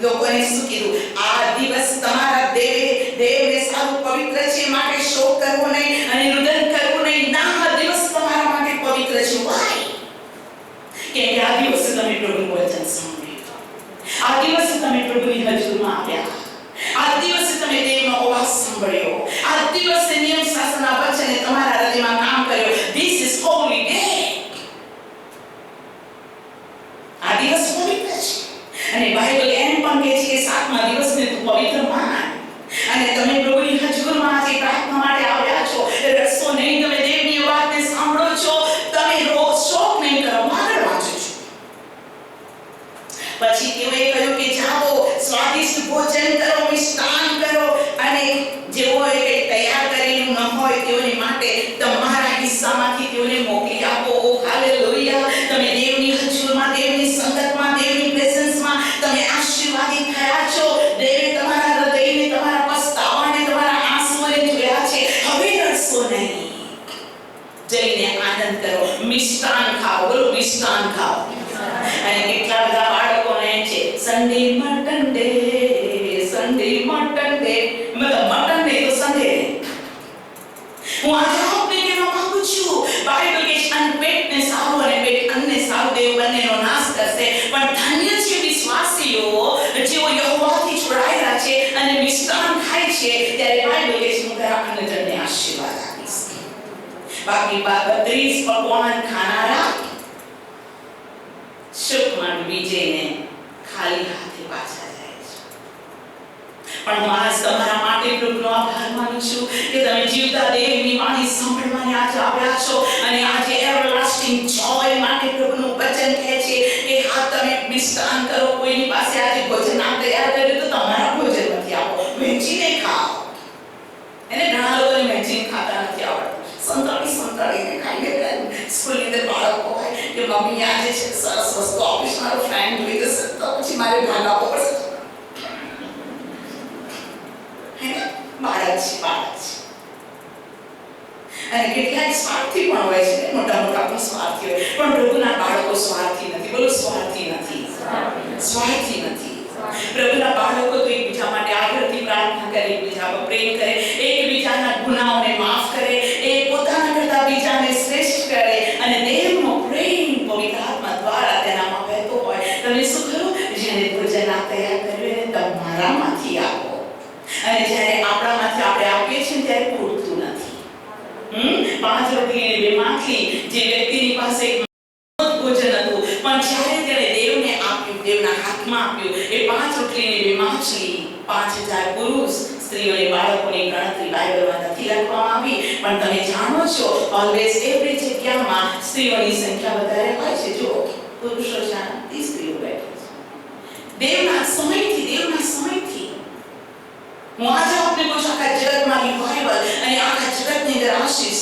લોકોને શું કીધું? આ દિવસ તમારા દેવને સારું પવિત્ર છે, માટે શોક કરવો નહીં અને રુદન કરવું નહીં. ના, આ દિવસ તમારા માટે પવિત્ર છે. વાય? કેમ કે આ દિવસે તમે પ્રભુનું વચન સાંભળ્યું, આ દિવસે તમે પ્રભુની હજુરમાં આવ્યા, આ દિવસે તમે દેવનો અવાજ સાંભળ્યો, આ દિવસે નિયમ શાસનના વચને તમારા હૃદયમાં કામ કર્યો. This is holy day. આ દિવસ પવિત્ર છે અને બાઇબલ એમ પણ કહે છે કે 7મા દિવસને તું પવિત્ર માન. અને તમે પ્રભુની હજુરમાં આજે પ્રાર્થના માટે આવ્યા છો, રડશો નહીં. તમે દેવની વાતને સાંભળો છો, તમે રોજ શોક નહીં કરો, આગળ વાંચો છો. પછી તેઓએ કહ્યું કે જાઓ, સ્વાદિષ્ટ ભોજન કરો, મિષ્ટાન કરો, અને જેઓએ કંઈ તૈયાર કરેલું ન હોય તેઓને માટે તમારા હિસ્સામાંથી તેઓને મોકલી આપો. ઓ હાલેલુયા! તમે દેવની હજુરમાં, દેવની સંગતમાં, દેવની પ્રેઝન્સમાં તમે આશીર્વાદિત થયા છો. દેવે તમારા હૃદયને, તમારા પસ્તાવાને, તમારા આંસુઓને જોયા છે. હવે રડશો નહીં, જઈને આનંદ કરો, મિષ્ટાન ખાઓ. બોલો, મિષ્ટાન ખાઓ. અને કેટલા બધા બાળકોને છે Sunday mutton day, Sunday mutton day. મતલબ મટન ડે તો સન્ડે. હું આજે આપને કહેવા માંગુ છું, બાઇબલ કે અનપેટને સારું અને પેટ અન્નને સારું, દેવ બંનેનો નાશ કરશે. પણ ધન્ય છે વિશ્વાસીઓ જેઓ યહોવાથી જોડાયેલા છે અને મિષ્ટાન ખાય છે. ત્યારે બાઇબલ કે હું તારા અન્નજનને આશીર્વાદ આપીશ. બાકી 32 પકવાન ખાનારા સુખમાં ડૂબી જઈને ખાલી હાથે પાછા જાય છે. પણ હું આજ તમારા માટે પ્રભુનો આભાર માનું છું કે તમે જીવતા દેવની વાણી સાંભળવાની આજે આવ્યા છો અને આજે એવરલાસ્ટિંગ જોય માટે પ્રભુનું વચન કહે છે કે હા, તમે મિષ્ટાન કરો. કોઈની પાસે આજે ભોજન આ તૈયાર કર્યું તો તમારા ભોજનમાંથી આપો, વહેંચીને ખાઓ. એને ઘણા લોકોને વહેંચીને ખાતા નથી આવડતું, સંતાડીને ખાઈને સ્કૂલની અંદર બાળકો હોય કે મમ્મી આજે છે સરસ વસ્તુ આપીશ, મારો ફ્રેન્ડ જોઈ જશે તો પછી મારે ભાગ આપવો પડશે. બાળક છે. અને કેટલાક સ્વાર્થી પણ હોય છે, મોટા પણ સ્વાર્થી હોય, પણ પ્રભુના બાળકો સ્વાર્થી નથી. બોલો, સ્વાર્થી નથી. સ્વાર્થી નથી. પ્રભુના બાળકો તો એકબીજા માટે આગળથી પ્રાર્થના કરે, એકબીજા પર પ્રેમ કરે, એકબીજાના ગુનાઓને માફ કરે, એ પોતાના કરતા બીજાને શ્રેષ્ઠ કરે અને દેવનો પ્રેમ પવિત્ર આત્મા દ્વારા તેનામાં વહેતો હોય. તમે શું કરો? જેને ભોજન આ તૈયાર કર્યું એને તમારામાંથી આપો. અને જ્યારે આપણામાંથી આપણે આપીએ છીએ ત્યારે પૂરતું નથી. 5 રોટલી અને 2 માખલી જે વ્યક્તિની પાસે ભોજન હતું, પણ જ્યારે તેણે દેવને આપ્યું, દેવના હાથમાં આપ્યું, એ 5 રોટલી અને 2 માછલી 5000 પુરુષ, સ્ત્રીઓ અને બાળકોની ગણતરી બાઇબલમાં નથી લખવામાં આવી. પણ તમે જાણો છો, ઓલવેઝ એવરી જગ્યામાં સ્ત્રીઓની સંખ્યા વધારે હોય છે. જો પુરુષો 30 સ્ત્રીઓ બેઠી છે. દેવના સમયથી હું આજે આપને કહું છું, આખા જગતમાં રિવાઇવલ અને આખા જગતની અંદર આશીષ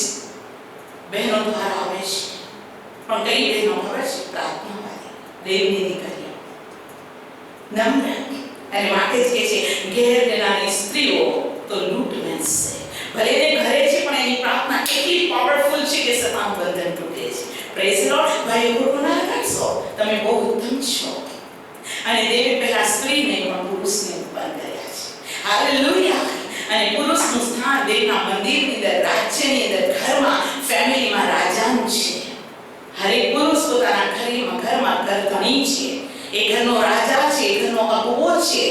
બહેનો દ્વારા આવે છે. પણ કઈ બહેનો ખબર છે? પ્રાર્થનાવાળી, દેવની દીકરીઓ, નમ્ર. અને માટે જ કહે છે ઘેર રહેનારી સ્ત્રીઓ તો લૂંટ વેચશે. ભલે તે ઘરે છે પણ એની પ્રાર્થના એટલી પાવરફુલ છે કે સતાનું બંધન તૂટે છે. Praise the lord. ભાઈ, ખોટું ના કરશો, તમે બહુ ઉત્તમ છો. અને દેવે પહેલા સ્ત્રીને પણ પુરુષને ઉત્પન્ન કર્યા છે. હાલેલુયા. અને પુરુષનું સ્થાન દેવના મંદિરની અંદર, રાજ્યની અંદર, ઘરમાં, ફેમિલીમાં રાજાનું છે. હરેક પુરુષ પોતાના ઘરમાં ઘરધણી છે. એ ઘરનો રાજા છે, એ ઘરનો અગુવો છે.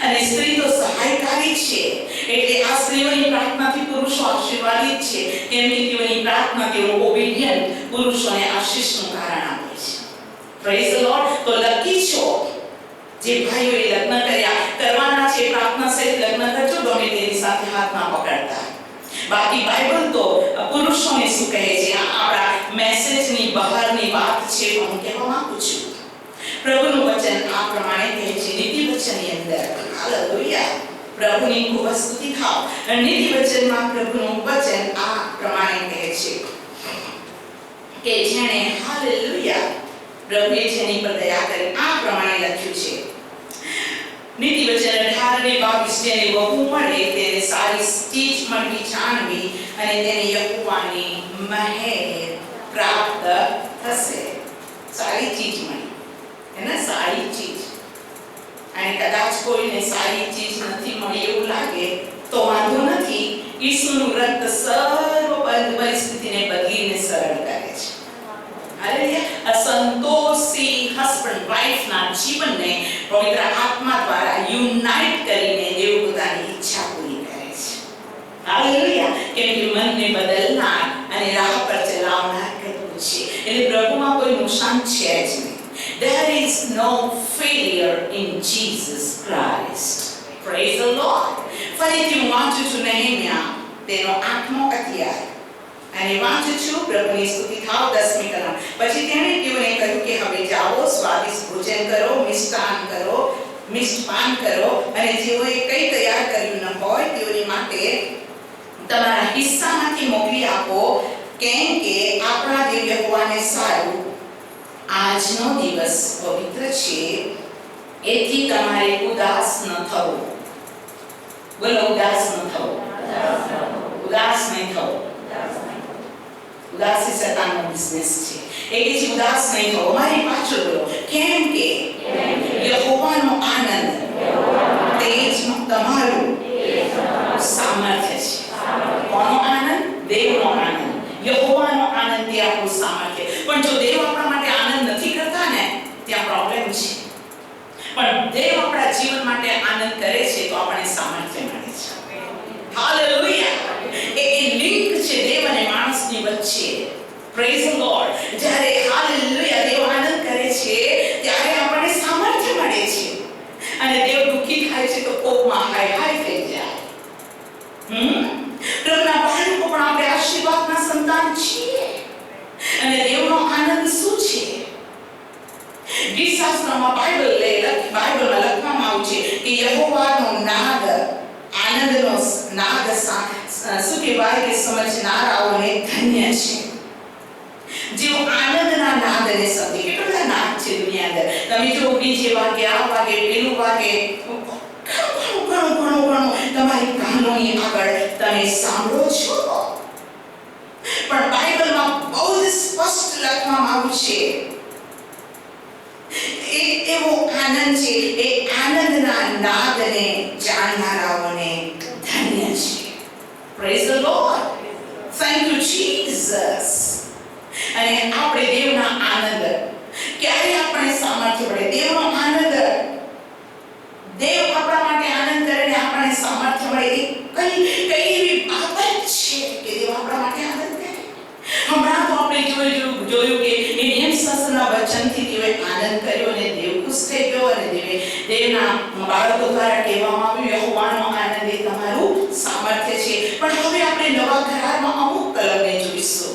અને સ્ત્રી તો સહાયકારી છે. એટલે આ સ્ત્રીઓની પ્રાર્થનાથી પુરુષો આશીર્વાદિત છે. કેમ કે તેઓની પ્રાર્થના, તેઓ ઓબિડિયન્ટ પુરુષોને આશીષનું કારણ આપે છે. Praise the lord. તો લકી છો જે ભાઈઓએ લગ્ન કરવાના છે, પ્રાર્થના સહિત લગ્ન કરજો, ગમે તેની સાથે હાથ ના પકડતા. બાકી બાઇબલ તો પુરુષોને શું કહે છે? આપણા મેસેજની બહારની વાત છે, પણ હું કહેવા માંગુ છું પ્રભુનું વચન આ પ્રમાણે કહે છે. નીતિ વચનની અંદર, હાલેલુયા, પ્રભુની ખૂબ સ્તુતિ થાઓ. નીતિ વચનમાં પ્રભુનું વચન આ પ્રમાણે કહે છે કે જેણે, હાલેલુયા, પ્રભુએ જેની પર દયા કરી, આ પ્રમાણે લખ્યું છે. નીતિ વચન 18:22, જેને વહુ મળે તેને સારી ચીજ મળવી જાણવી અને તેને યહોવાની મહેર પ્રાપ્ત થશે. સારી ચીજ મળી, એને સારી ચીજ. અને કદાચ કોઈને સારી ચીજ નથી મળી એવું લાગે તો વાંધો નથી. ઈસુનું રક્ત સર્વ પરિસ્થિતિને બદલીને સરળ કરે છે. હાલેલુયા. અસંતોષી હસબન્ડ વાઇફના જીવનને પવિત્ર આત્મા દ્વારા યુનાઇટ કરીને દેવ પોતાની ઈચ્છા પૂરી કરે છે. હાલેલુયા. કેમ કે મનને બદલનાર અને રાહ પર ચલાવનાર પ્રભુ છે. એટલે પ્રભુમાં કોઈ નુકસાન છે જ નહીં. There is no failure in Jesus Christ. Praise the Lord. ફરીથી હું વાંચું છું નહેમ્યા તેનો 8મો અધ્યાય અને વાંચું છું. પ્રભુની સ્તુતિ થાવ 10મી કલમ. પછી તેણે તેઓને કહ્યું કે હવે જાઓ, સ્વાદિષ્ટ ભોજન કરો, મિષ્ટાન કરો અને જેઓએ કંઈ તૈયાર કર્યું ન હોય તેઓની માટે તમારા હિસ્સામાંથી મોકલી આપો, કેમ કે આપણા દેવ યહોવાને સારું આજનો દિવસ પવિત્ર છે, એથી તમારે ઉદાસ ન થવું. બોલો, ઉદાસ ન થવું. ઉદાસ નહીં થવું. ઉદાસી શેતાનનો બિઝનેસ છે. એ કે છે ઉદાસ નહીં થવો. મારી પાછળ બોલો, કેમ કે યહોવાનો આનંદ તે જ તમારું સામર્થ્ય છે. કોનો આનંદ? દેવનો આનંદ. યહોવાનો આનંદ તે આપણું સામર્થ્ય. પણ જો દેવ આપણા માટે આનંદ નથી કરતા ને, ત્યાં પ્રોબ્લેમ છે. પણ દેવ આપણા જીવન માટે આનંદ કરે છે તો આપણને સામર્થ્ય મળે છે. હાલેલુયા. એ લિંક છે દેવ અને માણસની વચ્ચે. Praise the lord. જ્યારે હાલેલુયા દેવ આનંદ કરે છે ત્યારે આપણને સામર્થ્ય મળે છે. અને દેવ દુઃખી થાય છે તો કોપમાં હાય હાય થઈ જાય. પ્રભુના બાળકો પણ આપણે આશીર્વાદના સંતાન છીએ. અને દેવનો આનંદ શું છે? ગીતશાસ્ત્રમાં બાઇબલમાં લખવામાં આવ્યું છે કે યહોવાનો નાદ, આનંદનો નાદ શું કહેવાય કે સમજનારાઓને ધન્ય છે. જેઓ આનંદના નાદને સમજે. કેટલા બધા નાદ છે દુનિયા અંદર. તમે જો બીજે વાગે, આ વાગે, પેલું વાગે, ઘણું તમારી કાનોની આગળ તમે સાંભળો છો. પણ બાઇબલમાં બહુ જ સ્પષ્ટ લખવામાં આવ્યું છે એક એવો આનંદ છે, એ આનંદના નાદને જાણનારાઓને ધન્ય છે. Praise the lord. Thank you Jesus. અને આપણે દેવના આનંદ ક્યારે આપણે સામર્થ્ય મળે? દેવનો આનંદ, દેવ આપણા માટે આનંદ કરે ને આપણને સામર્થ્ય મળે. એ કઈ એવી બાબત છે કે દેવ આપણા માટે આનંદ કરે? હમણાં તો આપણે જોયું કે નિયમ શાસ્ત્રના વચનથી દેવે આનંદ કર્યો અને દેવ ખુશ થઈ ગયો. અને દેવના બાળકો દ્વારા કહેવામાં આવ્યું યહોવાનો આનંદ એ તમારું સામર્થ્ય છે. પણ હવે આપણે નવા કરારમાં અમુક કલમને જોઈશું.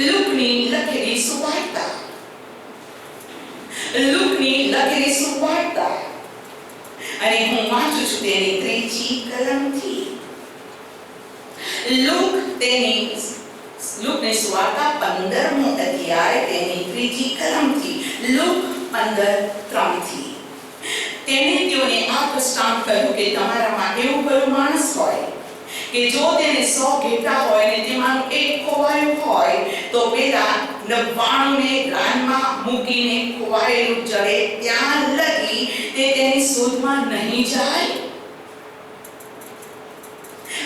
લુકની લખેલી સુવાર્તા અને હું વાંચું છું તેની 3જી કલમથી. લુકની સુવાર્તા 15મો અધ્યાય તેની 3જી કલમથી. લુક 15:3. તેણે તેઓને આ દ્રષ્ટાંત કહ્યું કે તમારામાં એવું કયું માણસ હોય કે જો તેને 100 ઘેટાં હોય ને તેમાંનું એક ખોવાયું હોય તો પેલા 99ને રાનમાં મૂકીને ખોવાયેલું જડે ત્યાં લગી તે તેની શોધમાં નહીં જાય?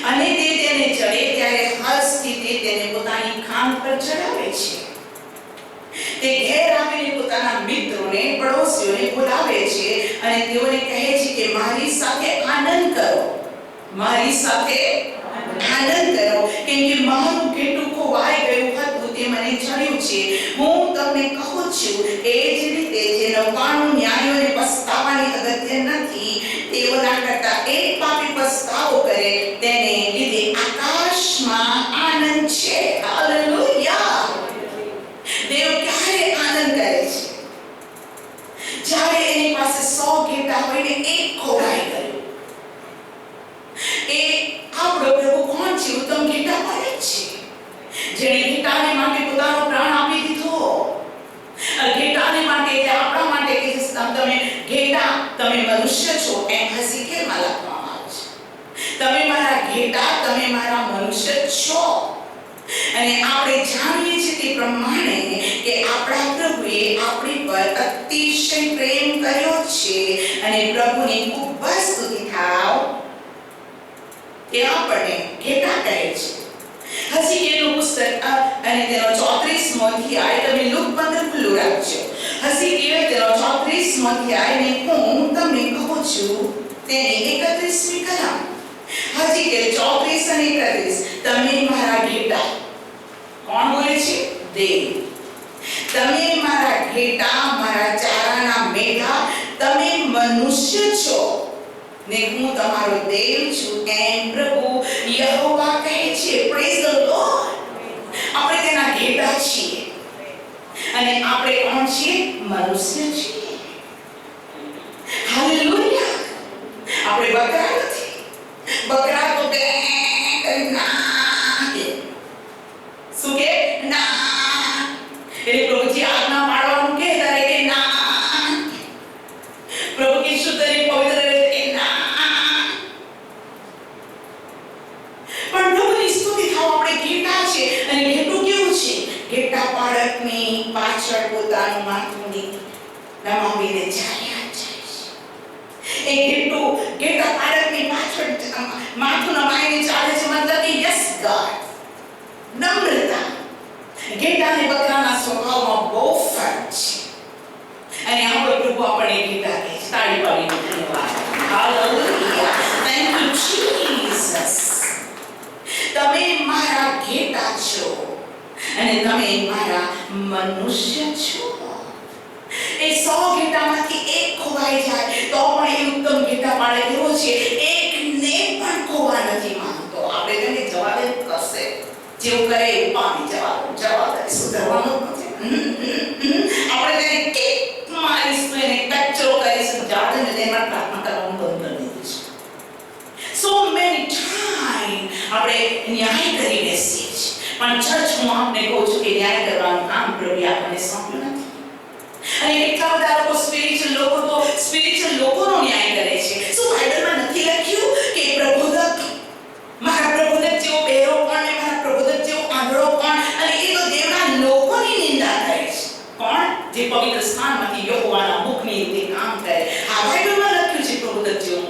અને તે તેને જડે ત્યારે હર્ષથી તેને પોતાની ખાંડ પર ચડાવે છે. તે ઘેર આવીને પોતાના મિત્રોને, પડોશીઓને બોલાવે છે અને તેઓને કહે છે કે મારી સાથે આનંદ કરો, કેમ કે મારું ઘેટું ખોવાઈ ગયું હતું તે મને જડ્યું છે. હું તમને કહું છું એ જ રીતે જે 99 ન્યાયીઓને પસ્તાવાની અગત્ય નથી, તેઓના કરતા એક પાપી પસ્તાવો કરે તેને લીધે આકાશમાં આનંદ છે. હાલેલુયા. દેવ ક્યારે આનંદ કરે છે? જ્યારે એની પાસે 100 ઘેટાં હોય ને એક ખોવાઈ ગયું. એ આપણો પ્રભુ કોણ છે? ઉત્તમ ઘેટાં પાડે છે, જેણે ઘેટાને માટે પોતાનો પ્રાણ આપી દીધો. ઘેટાને માટે એટલે આપણા માટે કે તમે ઘેટા, તમે મનુષ્ય છો એમ હઝીકેલમાં લખવામાં આવે છે. તમે મારા ઘેટા, તમે મારા મનુષ્ય છો. અને આપણે જાણીએ છીએ તે પ્રમાણે પર અતિશય પ્રેમ કર્યો છે અને પ્રભુની ખૂબ જ સ્તુતિ થાવ. તે આપણને ઘેટા કહે છે. હઝીકેલનું પુસ્તક અને તેનો 34મો અધ્યાય, તમે લુક 15 ખુલ્લું રાખજો. હઝીકેલ તેનો 34મો અધ્યાય હું તમને કહું છું તેની 31મી કલમ. હઝીકેલ 34 અને 31. તમે મારા ઘેટા. કોણ બોલે છે? દેવ. તમે મારા ઘેટા, મારા ચારાના મેઢા, તમે મનુષ્ય છો ને હું તમારો દેવ છું, એમ પ્રભુ યહોવા કહે છે. Praise the lord. આપણે તેના ઘેટા છીએ અને આપણે કોણ છીએ? મનુષ્ય છીએ. હાલેલુયા. આપણે બકરા નથી. બકરા તો બે શું કે ના, એટલે પ્રભુજી આજ્ઞા પાડવાનું કે તારે કે ના, પ્રભુ કે શુદ્ધ અને પવિત્ર રહે કે ના. પણ પ્રભુની સ્તુતિ થાવ. આપણે ઘેટા છે અને ઘેટું કેવું છે? ઘેટા બાળકની પાછળ પોતાનું માથું નમાવીને ચાલ્યા જાય છે. એ ઘેટા બાળકની પાછળ માથું નમાવીને ચાલે છે. મતલબ કે યસ ગોડ, નમ્રતા. ઘેટા અને બકરાના સ્વભાવમાં બહુ ફરક છે અને આપણો પ્રભુ આપણને ઘેટા કહે છે. તાળી પાડીને ધન્યવાદ. હાલેલુયા. Thank you Jesus. તમે મારા ઘેટા છો અને તમે મારા મનુષ્ય છો. એ 100 ઘેટામાંથી એક ખોવાઈ જાય તો પણ એ ઉત્તમ ઘેટા બાળક એવો છે, એકને પણ ખોવા નથી માંગતો. આપણે તેને જવાબ કરશે, જેવું કરે એવું પામી જવાનું. જવાબ સુધારવાનું નથી. આપણે તેને કેક મારીશું, એને કચરો કરીશું, જાતે તેમાં પ્રાર્થના કરવાનું બંધ કરી દીધું છે. સો મેની ટાઈમ આપણે ન્યાય કરી બેસીએ છીએ, પણ ચર્ચ હું આપને કહું છું કે ન્યાય કરવાનું કામ પ્રભુ આપણને સોંપ્યું નથી. અને કેટલા બધા લોકો સ્પિરિચ્યુઅલ લોકોનો ન્યાય કરે છે. શું બાઇબલમાં નથી લખ્યું કે પ્રબોધક, મારા પ્રબોધક જેવો બહેરો કોણ ને મારા પ્રબોધક જેવો આંધળો કોણ? અને એ તો દેવના લોકોની નિંદા કરે છે. કોણ? જે પવિત્ર સ્થાનમાંથી યહોવાના મુખની રીતે કામ કરે. આ બાઇબલમાં લખ્યું છે પ્રબોધક જેવો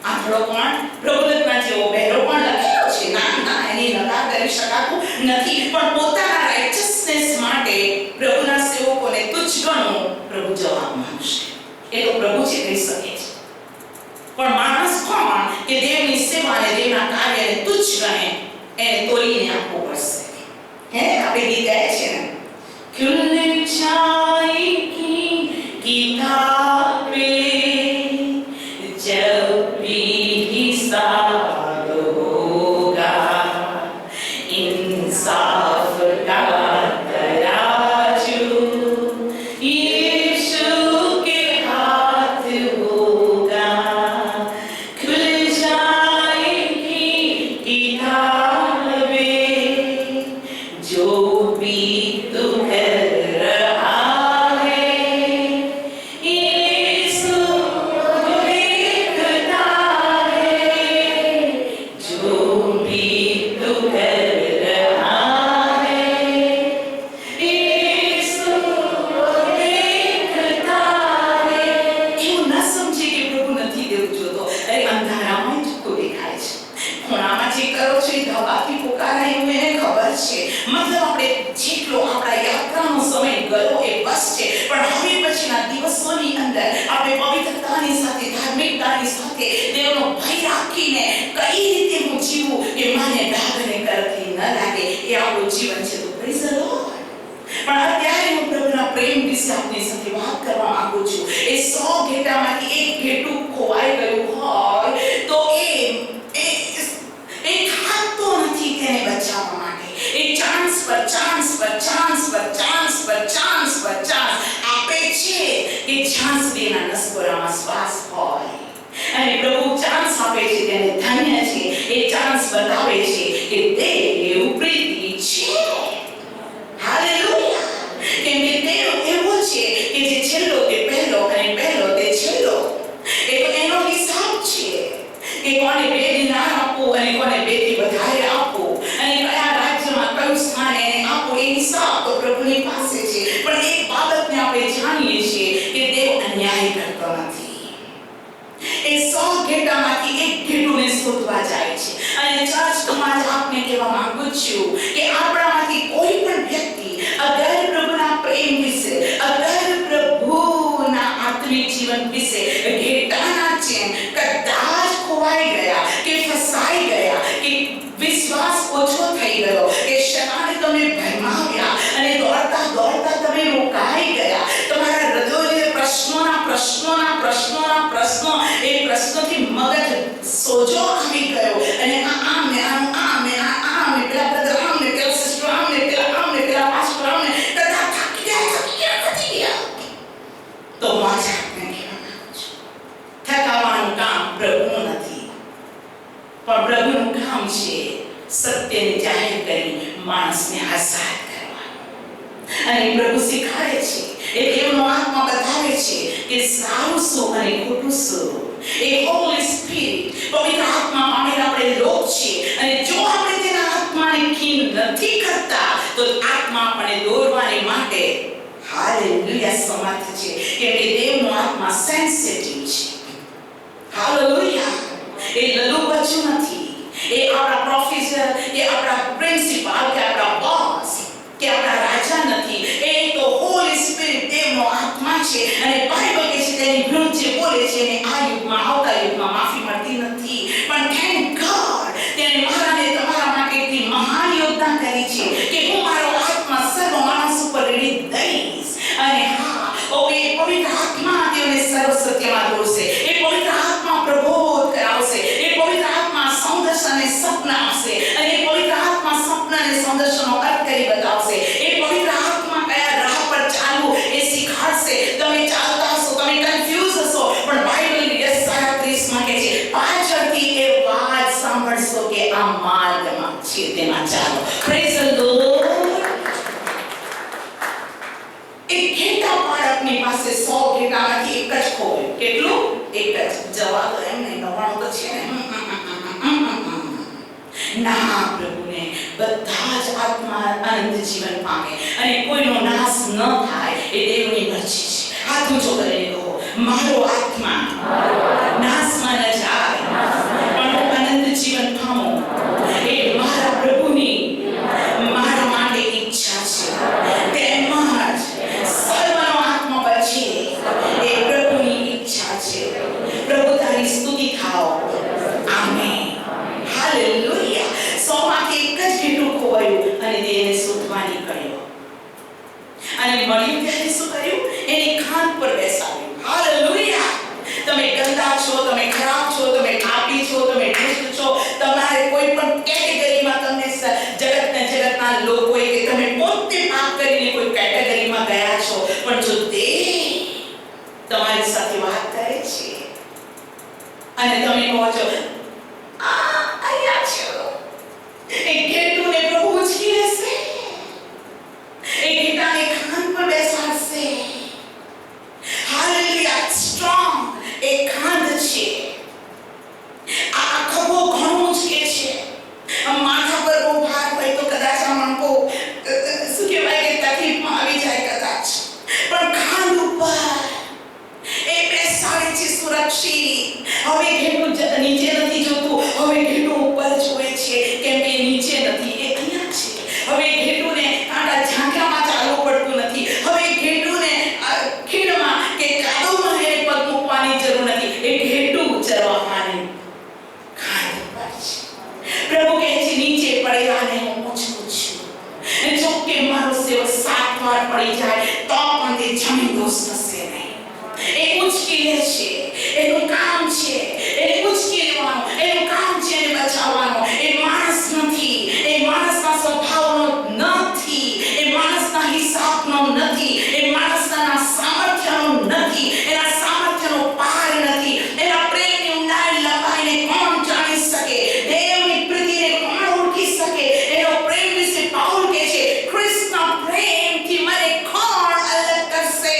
આંધળો કોણ, પ્રબોધકના જેવો બહેરો કોણ લખેલો છે. ના, એની નકાર કરી શકાતું નથી. પણ પોતાના રાઇચસનેસ માટે પ્રભુના સેવકોને તુચ્છ ગણો, પ્રભુ જવાબ માંગશે. એ તો પ્રભુ જ કહી શકે છે. પણ માણસ કોણ કે દેવની સેવાને, દેવના કાર્યને તુચ્છ ગણે? એને તોડીને આપવું પડશે. આપણે ગીત ગાય છે ને, ખુલ જાએગી કિતાબે જબ भी हिसाब होगा, इंसाफ का तराजू यीशु के हाथ होगा. खुल जाएगी किताबें जो भी तू कर रहा है, यीशु देखता है. जो भी तू कर रहा है, यीशु देखता है. એવું ન સમજે કે પ્રભુ નથી દેવું જોતો. અરે અંધારામાં જ કોઈ દેખાય છે. ખૂણામાં જે કરો છો એ દબાથી પુકારાય એવું એને ખબર છે. મતલબ આપણે જેટલો આપણા યાત્રાનો સમય ગયો એ બસ છે, પણ હવે પછીના દિવસોની અંદર આપણે પવિત્રતાની સાથે, ધાર્મિકતાની સાથે દેવનો ભય રાખીને કઈ રીતે હું જીવું કે મને ડાઘ અને કરથી ન લાગે, એ આપણું જીવન છે. તો પ્રેઝ ધ લોર્ડ. પણ અત્યારે હું પ્રભુના પ્રેમ વિશે આપની સાથે વાત કરવા માંગુ છું. એ 100 ઘેટામાંથી એક ઘેટું ખોવાઈ ગયું હોય તો એ થાકતો નથી તેને બચાવવા માટે. એ ચાન્સ પર ચાન્સ પર ચાન્સ પર ચાન્સ પર ચાન્સ પર ચાન્સ આપે છે કે જ્યાં સુધી એના નસકોરામાં શ્વાસ હોય. અને પ્રભુ ચાન્સ આપે છે તેને ધન્ય છે. એ ચાન્સ બતાવે છે કે દેવ પ્રીતિ છે. હાલેલુયા. કેમ કે દેવ એવો છે કે જે છેલ્લો તે પહેલો અને પહેલો તે છેલ્લો. એ તો એનો હિસાબ છે કે કોને 2 દિનાર આપવું અને કોને 2 થી વધારે આપવું અને કયા રાજ્યમાં કયું સ્થાન એને આપવું, એ હિસાબ તો પ્રભુની પાસે છે. પણ એક બાબતને આપણે જાણીએ છીએ આજ આપને કહેવા માંગુ છું કે આપણામાંથી કોઈ પણ વ્યક્તિ અગર પ્રભુના પ્રેમ વિશે, અગર પ્રભુના આત્મિક જીવન વિશે ઘેટાના છે કદાચ ખોવાઈ ગયા કે ફસાઈ ગયા કે વિશ્વાસ ઓછો થઈ ગયો કે શૈતાને તમે ભરમાવ્યા અને દોડતા દોડતા તમે રોકાઈ ગયા, તમારા હૃદયને પ્રશ્નો એ પ્રશ્નોથી મગજ સોજો આવી ગયો અને આમને પેલા બ્રધર આમને પેલા સિસ્ટર આમને પેલા પાસ્ટર આમને તથા થાકી ગયા. તો મારે આપને કહેવા માંગુ છું, થકાવાનું કામ પ્રભુ નથી, પણ પ્રભુનું કામ છે સત્યને જાહેર કરી માણસને આઝાદ કરવાનું. અને પ્રભુ શીખવાડે છે, એ દેવનો આત્મા બતાવે છે કે સારું શું અને ખોટું શું. એ હોલી સ્પિરિટ પવિત્ર આત્મા પામેલા આપણે લોક છીએ અને જો આપણે તેના આત્માને ખીન નથી કરતા તો આત્મા આપણે દોરવાને માટે હાલેલુયા સમર્થ છે, કેમ કે દેવનો આત્મા સેન્સિટિવ છે. હાલેલુયા. એ લલુબચ્ચું નથી, એ આપણા પ્રોફેસર કે આપણા પ્રિન્સિપાલ કે આપણા બોસ કે આપણા રાજા નથી. એ તો હોલી સ્પિરિટ દેવનો આત્મા છે અને બાઇબલ કહે છે તેની વિરુદ્ધ જે બોલે છે એને આ યુગમાં આવતા યુગમાં માફી મળતી નથી. પણ થેન્ક ગોડ તેને મારાને તમારા માટે એટલી મહાન યોગદાન કરી છે કે હું મારો આત્મા સર્વ માણસ ઉપર રેડી દઈશ. અને હા, એ પવિત્ર આત્મા તેઓને સર્વ સત્યમાં દોરશે. એ પવિત્ર આત્મા પ્રબોધ કરાવશે. એ પવિત્ર આત્મા સૌંદર્શને સપના આપશે અને એ પવિત્ર આત્મા સપનાને સૌંદર્શનો અર્થ કરી બતાવશે. એ પવિત્ર આત્મા કયા રાહ પર ચાલવું એ શીખવાડશે. તમે ચાલતા હશો, તમે કન્ફ્યુઝ હશો, પણ બાઇબલ યશાયા 30 માં કહે છે પાછળથી એ વાત સાંભળશો કે આ માર્ગમાં છે તેમાં ચાલો. Praise the lord. એક ઘેટા બાળકની પાસે 100 ઘેટામાંથી એક જ ખોવાયું. કેટલું? એક જ. જવા દો એમ નહીં, 99 તો છે ને. ના, પ્રભુને બધા જ આત્મા આનંદ જીવન પામે અને કોઈનો નાશ ન થાય એ દેવની મરજી છે. હાથ ઊંચો કરીને કહો, મારો આત્મા નાશમાં ન જાય પણ હું આનંદ જીવન પામું. એ મારા પ્રભુની મારા માટે ઈચ્છા છે. તેમજ સર્વનો આત્મા બચે એ પ્રભુની ઈચ્છા છે. પ્રભુ તારી સ્તુતિ થાઓ. આમેન. હાલેલુયા. 100 માંથી એક જ ઘેટું ખોવાયું અને તેને શોધવા નીકળ્યો અને મળ્યું ત્યારે શું કર્યું? એની ખાન પર બેસાડ્યું. હાલેલુયા. તમે ગંદા છો, તમે ખરાબ છો, તમે પાપી છો, તમે દુષ્ટ છો, તમારે કોઈ પણ કેટેગરીમાં તમને જગતના લોકોએ કે તમે પોતે પાપ કરીને કોઈ કેટેગરીમાં ગયા છો, પણ જો તે તમારી સાથે વાત કરે છે અને તમે કહો છો એક ઘેટુને પ્રભુ ઉચકી લેશે, એક ઘેટાને ખાન પર બેસાડશે. હાલેલુયા. સ્ટ્રોંગ એક ખાંડ છે. આ ખભો ઘણો ઉચકે છે. માથા પર બહુ ભાર હોય તો કદાચ આ મણકો શું કહેવાય કે તકલીફમાં આવી જાય કદાચ, પણ ખાંડ ઉપર એ બેસાડે છે સુરક્ષિત. હવે ઘેટું નીચે નથી જોતું, હવે ઘેટું ઉપર જોવે છે, કેમ કે નીચે નથી, એ અહીંયા છે. હવે ઘેટુને કાંટા ઝાંખરામાં ચાલવું પડતું નથી. હવે ઘેટુને ખીણમાં કે કાદવમાં એને પગ મૂકવાની જરૂર નથી. એ ઘેટું ચરવાની ખાંડ પર છે. પ્રભુ કહે છે નીચે પડેલાને હું પૂછું છું. જો કે મારો સેવક 7 વાર પડી જાય તો પણ તે જમીન દોષ થશે નહીં. એ ઉચકી લે છે. એનું કામ છે એને ઉચકી લેવાનું. એનું કામ છે એને બચાવવાનું. એ માણસ નથી, એ માણસના સ્વભાવનો નથી, એ માણસના હિસાબનો નથી, એ માણસના સામર્થ્યનો નથી, એના સામર્થ્યનો પાર નથી. એના પ્રેમની ઊંડાઈ લંબાઈને કોણ જાણી શકે? દેવની પ્રીતિને કોણ ઓળખી શકે? એનો પ્રેમ વિશે પાઉલ કહે છે ખ્રિસ્તના પ્રેમથી મને કોણ અલગ કરશે?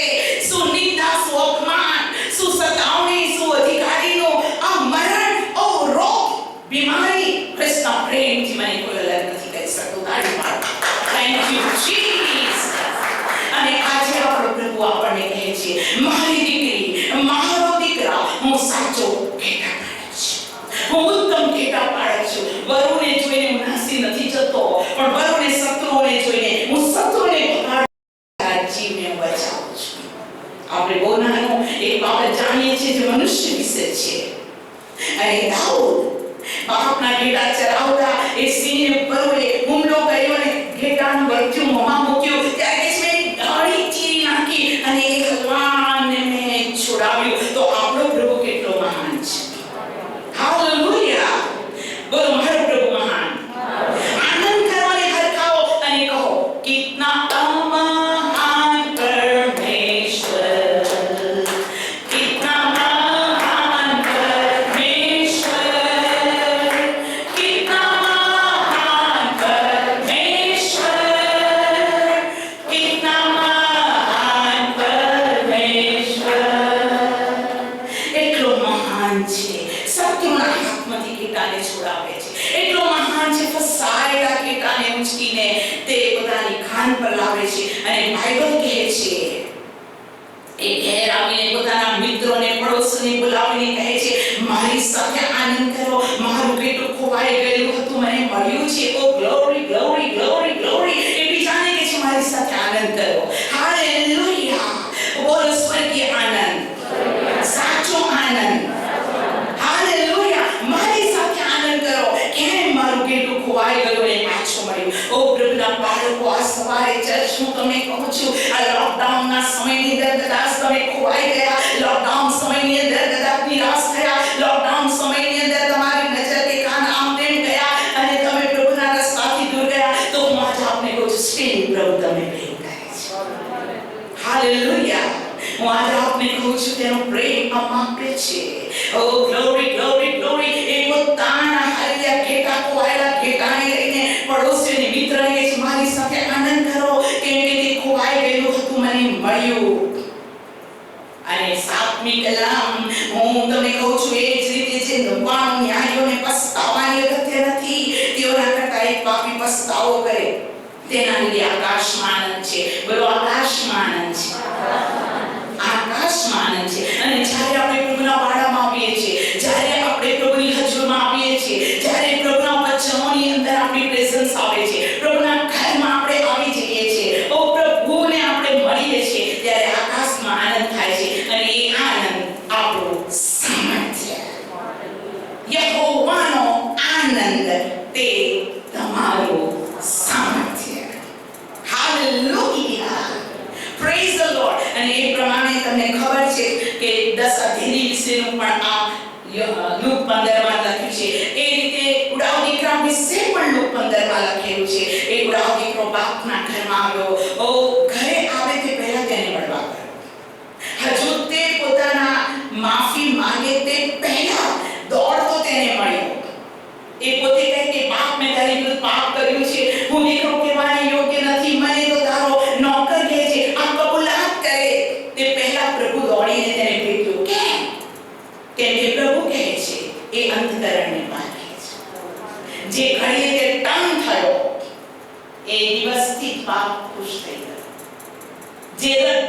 શું નિંદા, શું અપમાન, શું સતાવણી, શું અધિકારીનો આ મરણ, ઓ રોગ, બીમારી, ખ્રિસ્તના પ્રેમથી મને કોઈ અલગ નથી કરી શકતું. તાળી પાડો. Thank you Jesus. અને આજે આપણો પ્રભુ આપણને કહે છે મારી દીકરી, મારો દીકરા, હું સાચો ઘેટા પાડક છું, હું ઉત્તમ ઘેટા પાડક છું. વરુને જોઈને હું બચાવું છું. આપણે બહુ નાનો એક બાબત જાણીએ છીએ જે મનુષ્ય વિશે છે. અને દાઉદ બાપના ઘેટા ચરાવતા એ સિંહને પરોએ હુમલો કર્યો અને ઘેટાનું બચ્ચું મોંમાં મૂક્યું ત્યારે કે મેં દાઢી ચીરી નાખી અને એ ભગવાનને મેં છોડાવ્યું. તો આપણો પ્રભુ કેટલો મહાન છે. હાલેલુયા. બોલો મારો પ્રભુ મહાન. આનંદ કરવાને હરખાઓ અને કહો કિતના મહાન પરમેશ્વર, કિતના મહાન પરમેશ્વર, કિતના મહાન પરમેશ્વર, કિતના મહાન પરમેશ્વર. એટલો મહાન છે. શત્રુના હાથમાંથી કીટાને છોડાવે છે. એટલો મહાન છે. ફસાયેલા કીટાને ઉંચકીને તે પોતાની ખાન પર લાવે છે. અને બાઇબલ કહે છે એ ઘેર આવીને પોતાના મિત્રોને પડોશને બોલાવીને કહે છે મારી સાથે આનંદ કરો, મારું બેટું ખોવાઈ ગયેલું હતું મને મળ્યું છે. ઓ ગ્લોરી ગ્લોરી ગ્લોરી ગ્લોરી. એ બીજાને કહે છે મારી સાથે આનંદ કરો. હાલેલુયા. બોલો સ્વર્ગીય આનંદ, સાચો આનંદ. હાલેલુયા. મારી સાથે આનંદ કરો. કેમ મારું બેટું ખોવાઈ ગયું અને પાછું મળ્યું. ઓ પ્રભુના બાળકો, આ સવારે ચર્ચ હું તમને કહું છું, આ લોકડાઉનના સમયની અંદર કદાચ તમે ખોવાઈ ગયા, લોકડાઉન સમયની અંદર કદાચ નિરાશ થયા, લોકડાઉન સમયની અંદર તમારી નજર કે કાન આમ તેમ ગયા અને તમે પ્રભુના રસ્તાથી દૂર ગયા, તો હું આજે આપને કહું છું સ્ટીલ પ્રભુ તમે પ્રેમ કરે છે. હાલેલુયા. હું આજે આપને કહું છું તેનો પ્રેમ અમાપે છે. ઓ ગ્લોરી ગ્લોરી ગ્લોરી. એ પોતાના હાલેલુયા ઘેટા ખોવાયેલા ઘેટાને લઈને પડોશીઓને મિત્રને કહે છે મારી સાથે આનંદ કરો કેમ કે તે ખોવાઈ ગયેલું હતું મને મળ્યું. અને સાતમી કલામ હું તમને કહું છું એ જ રીતે જે નવાણ ન્યાયોને પસ્તાવાની અગત્ય નથી, તેઓના કરતા એક પાપી પસ્તાવો કરે તેના લીધે આકાશમાં આનંદ છે. બોલો આકાશમાં આનંદ છે. આકાશમાં આનંદ છે. અને જ્યારે આપણે પ્રભુના વાડામાં આવીએ છીએ, જ્યારે આપણે પ્રભુની હજુરમાં આવીએ છીએ, જ્યારે પ્રભુના વચનોની અંદર આપણી પ્રેઝન્સ આવે છે, પ્રભુના ઘરમાં આપણે આવી જઈએ છીએ, ઓ પ્રભુને આપણે મળીએ છીએ, ત્યારે આકાશમાં આનંદ થાય છે. અને એ આનંદ આપણું સામર્થ્ય. યહોવાનો આનંદ તે તમારું સામર્થ્ય. હાલેલુયા. Praise the lord. અને એ પ્રમાણે તમને ખબર છે કે 10 અધેરી વિશેનું પણ આ લૂક 15 માં લખ્યું છે. એ રીતે ઉડાવ દીકરા વિશે પણ લૂક 15 માં લખેલું છે. એ ઉડાવ દીકરો બાપના ઘરમાં આવ્યો. ઓ ઘરે આવે તે પહેલા તેને મળવા ગયો. હજુ તે પોતાના માફી માંગે તે પહેલા દોડતો તેને મળ્યો. એ પોતે કહે કે બાપ મેં તારી વિરુદ્ધ પાપ કર્યું છે, હું દીકરો કહેવાને યોગ્ય નથી, મને તો તારો નોકર કહે છે. આ કબૂલાત કરે તે પહેલા પ્રભુ દોડીને તેને ભેટ્યો. કેમ? કેમ કે પ્રભુ કહે છે એ અંતકરણને પાકે છે. જે ઘડીએ તે ટર્ન થયો એ દિવસથી બાપ ખુશ થઈ ગયો.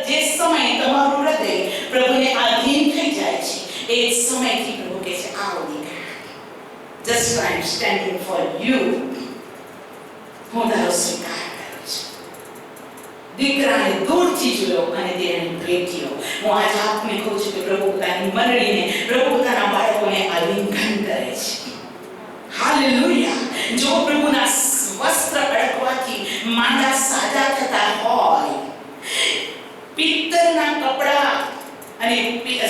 જે સમય તમારું હૃદય પ્રભુને આધીન થઈ જાય છે એ સમયથી પ્રભુ કહે છે આવો દીકરા, just I am standing for you. હું તારો સ્વીકાર કરું છું. દીકરાને દૂરથી જોયો અને તેને ભેટ્યો. હું આજે આપને કહું છું કે પ્રભુ પોતાની મંડળીને, પ્રભુ પોતાના બાળકોને આલિંગન કરે છે. હાલેલુયા. જો પ્રભુના વસ્ત્ર અડકવાથી માંદા સાજા થતા હોય, પિત્તળના કપડા અને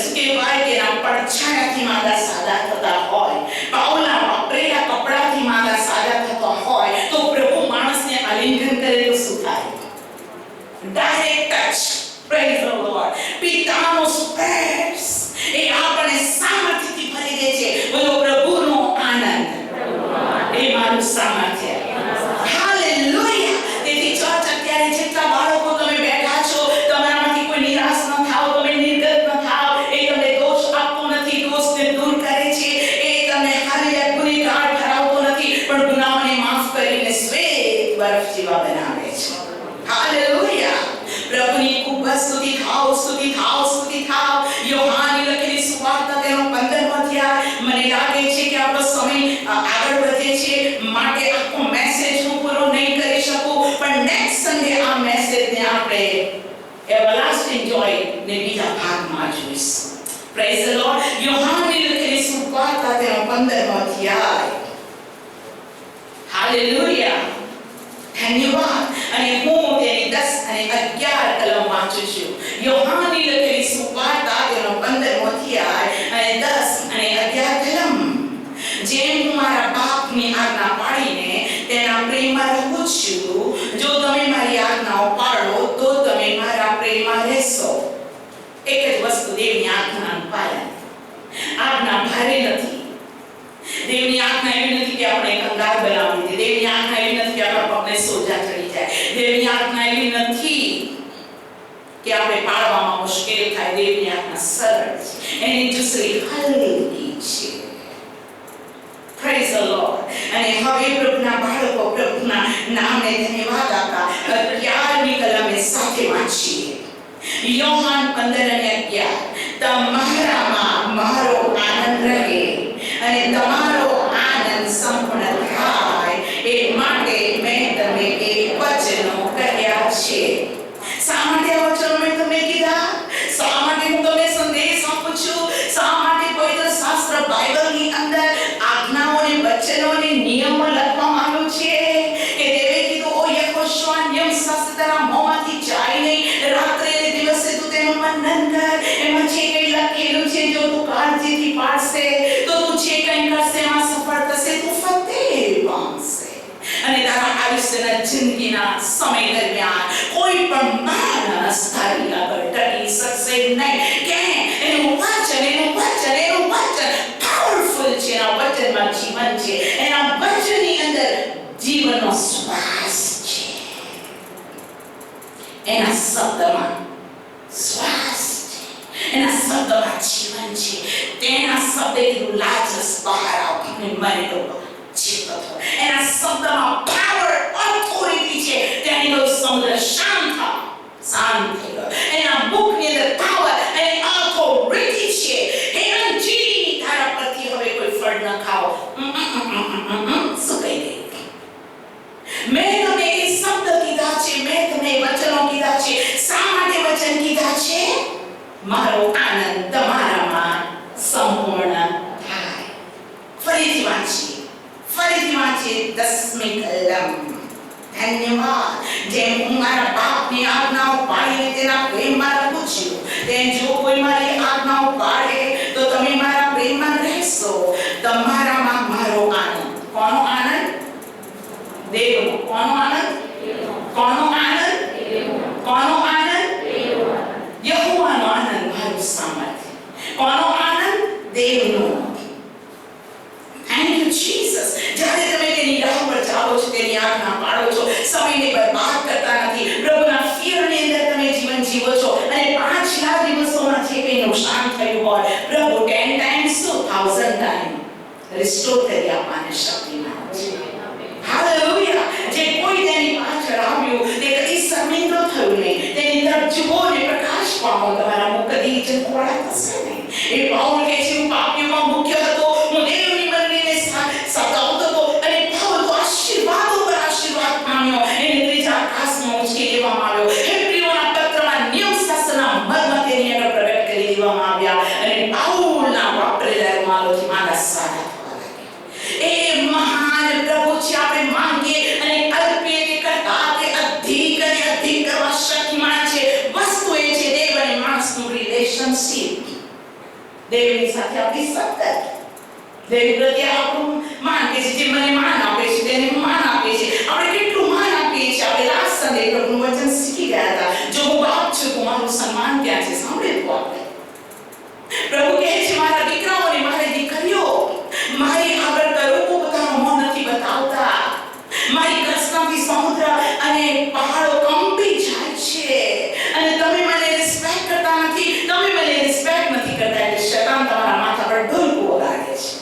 શું કહેવાય તેના પડછાયાથી માંદા સાજા થતા હોય, પાઉલના વાપરેલા કપડાથી માંદા સાજા થતા હોય, તો પ્રભુ માણસને આલિંગન કરે તો શું થાય? Direct touch. Praise the lord. પિતાનો સ્પર્શ એ આપણને સામર્થ્યથી ભરી દે છે. બોલો પ્રભુનો આનંદ એ મારું સામર્થ્ય. હાલેલુયા. તેથી ચર્ચ અત્યારે જેટલા બાળકો તમે બેઠા છો, તમારામાંથી કોઈ નિરાશ ન થાઓ, તમે નિર્ગત ન થાઓ. એ તમને દોષ આપતો નથી, દોષને દૂર કરે છે. એ તમને હાલેલુયા ગુનેગાર ઠરાવતો નથી, પણ ગુનાઓને માફ કરીને શ્વેત બરફ જેવા બનાવે છે. હાલેલુયા. પ્રભુની ખૂબ સ્તુતિ થાઓ, સ્તુતિ થાઓ, સ્તુતિ થાઓ. યોહાનની લખેલી સુવાર્તા તેનો 15મો અધ્યાય. મને લાગે છે કે આપણો સમય આગળ વધે છે, માટે આખો મેસેજ હું પૂરો નહીં કરી શકું, પણ નેક્સ્ટ સન્ડે આ મેસેજને આપણે everlasting joy ને બીજા ભાગમાં જોઈશું. Praise the Lord. યોહાનની લખેલી સુવાર્તા તેનો 15મો અધ્યાય. Hallelujah. ધન્યવાદ. અને હું તેની 10 અને 11 કલમ વાંચું છું. યોહાનની લખેલી સુવાર્તા તેનો 15મો અધ્યાય અને 10 અને 11 કલમ. જેમ હું મારા બાપની આજ્ઞા પાડીને તેના પ્રેમમાં રહું છું, જો તમે મારી આજ્ઞાઓ પાળો તો તમે મારા પ્રેમમાં રહેશો. એક જ વસ્તુ, દેવની આજ્ઞાનું પાલન. આજ્ઞા ભારે નથી. દેવની આજ્ઞા એવી નથી કે આપણે કંગાળ બનાવી દે. દેવની આજ્ઞા એવી નથી કે આપણા પગને સોજા ચડી જાય. દેવની આજ્ઞા એવી નથી કે આપણે પાળવામાં મુશ્કેલ થાય. દેવની આજ્ઞા સરળ છે, એની દૂસરી હલકી છે. Praise the Lord. અને હવે પ્રભુના બાળકો પ્રભુના નામને ધન્યવાદ આપતા 11મી કલમે સાથે વાંચીએ. યોહાન 15 અને 11. તમારામાં મારો આનંદ રહે અને તમારો આનંદ સંપૂર્ણ થાય એ માટે મેં તમને એ વચનો કહ્યા છે. શા માટે આ વચનો મેં તમને કીધા? શા માટે હું તમને સંદેશ આપું છું? શા માટે પવિત્ર શાસ્ત્ર બાઇબલની અંદર આજ્ઞાઓને વચનોને નિયમો લખવામાં આવ્યું છે કે દેવે કીધું, ઓ યહોશુઆ, નિયમ શાસ્ત્ર તારા મોંમાંથી જાય નહીં. રાત્રે અને દિવસે તું તેનું મનન કર. એમાં જે કંઈ લખેલું છે જો તું કાળજીથી પાડશે તો તું જે કંઈ કરશે એમાં સફળ થશે, તું ફતેહ પામશે. અને તારા આયુષ્યના જિંદગીના સમય દરમિયાન કોઈ પણ માણસ તારી આગળ ટકી શકશે નહીં. કેમ? એનું વચન પાવરફુલ છે. એના વચનમાં જીવન છે. એના વચનની અંદર જીવનનો શ્વાસ છે. એના શબ્દમાં શ્વાસ છે. એના શબ્દમાં જીવન છે. તેના શબ્દે કીધું, લાજરસ બહાર આવ, અને મરેલો જીવતો થયો. એના શબ્દમાં પાવર, ઓથોરિટી છે. તેની તો સમુદ્ર શાંત થઈ ગયો. એના મુખની અંદર પાવર અને ઓથોરિટી છે. હેરંજી, તારા પરથી હવે કોઈ ફળ ન ખાઓ. શું કહી ગઈ? મેં તમને એ શબ્દ કીધા છે, મેં તમને વચનો કીધા છે. શા માટે વચન કીધા છે? મારો આનંદ તમારામાં સંપૂર્ણ થાય. ફરીથી વાંચીએ 10મી કલમ. ધન્યવાદ. જેમ હું મારા બાપની આજ્ઞાઓ પાડીને તેના પ્રેમમાં રહું છું, તેમ જો કોઈ મારી આજ્ઞાઓ પાડે તો તમે મારા પ્રેમમાં રહેશો. તમારામાં મારો આનંદ. કોનો આનંદ? દેવનો. કોનો આનંદ? કોનો આનંદ? કોનો આનંદ? યહોવાનો આનંદ, મારું સામર્થ્ય. કોનો આનંદ? દેવનો. Thank you, Jesus. જ્યારે તમે તેની રાહ પર ચાલો છો, તેની આજ્ઞા પાળો છો, સમયને બરબાદ કરતા નથી, પ્રભુના ફિયરની અંદર તમે જીવન જીવો છો, અને પાછલા દિવસોમાં જે કંઈ નુકસાન થયું હોય, પ્રભુ 10 times 1000 times રિસ્ટોર કરી આપવાની શક્તિમાન છે. હાલેલુયા. જે કોઈ તેની પાછળ આવ્યું તે કદી શર્મિંદો થયું નહીં. તેની તરફ જુઓ ને પ્રકાશ પામો. તમારા મુખ કદી ચંકોળા થશે નહીં. એ પાઉલ કહે છે, હું પાપીઓમાં મુખ્ય હતો, હું દેવની મંડળીને સતાવતો હતો, અને પાઉલ તો આશીર્વાદો પર આશીર્વાદ પામ્યો. એને ત્રીજા આકાશમાં ઉંચકી દેવામાં આવ્યો. હેબ્રીઓના પત્રમાં નિયમ શાસ્ત્રના મર્મ તેની આગળ પ્રગટ કરી દેવામાં આવ્યા, અને પાઉલના વાપરેલા રૂમાલોથી મારા સારા થવા લાગ્યા. એ મહાન પ્રભુ છે. આપણે માંગીએ અને અલ્પીએ તે કરતા તે અધિક અને અધિક કરવા શક્તિમાન છે. વસ્તુ એ છે દેવ અને માણસનું રિલેશનશિપ. દેવની સાથે આપણી સતત દેવ પ્રત્યે આપણું માન કે છે. જે મને માન આપે છે તેને માન આપે છે. આપણે કેટલું માન આપીએ છીએ. આપણે લાસ્ટ સન્ડે પ્રભુનું વચન શીખી ગયા હતા, જો હું બાપ છું તો મારું સન્માન ક્યાં છે? સાંભળ્યું આપણે. પ્રભુ કહે છે, મારા દીકરાઓ અને મારી દીકરીઓ મારી આગળ કરોડો પોતાનો મોં નથી બતાવતા. મારી કૃષ્ણથી સમુદ્ર અને પહાડો કંપી જાય છે, અને તમે મને રિસ્પેક્ટ કરતા નથી. તમે મને રિસ્પેક્ટ નથી કરતા એટલે શૈતાન તમારા માથા પર ઢોલકો વગાડે છે,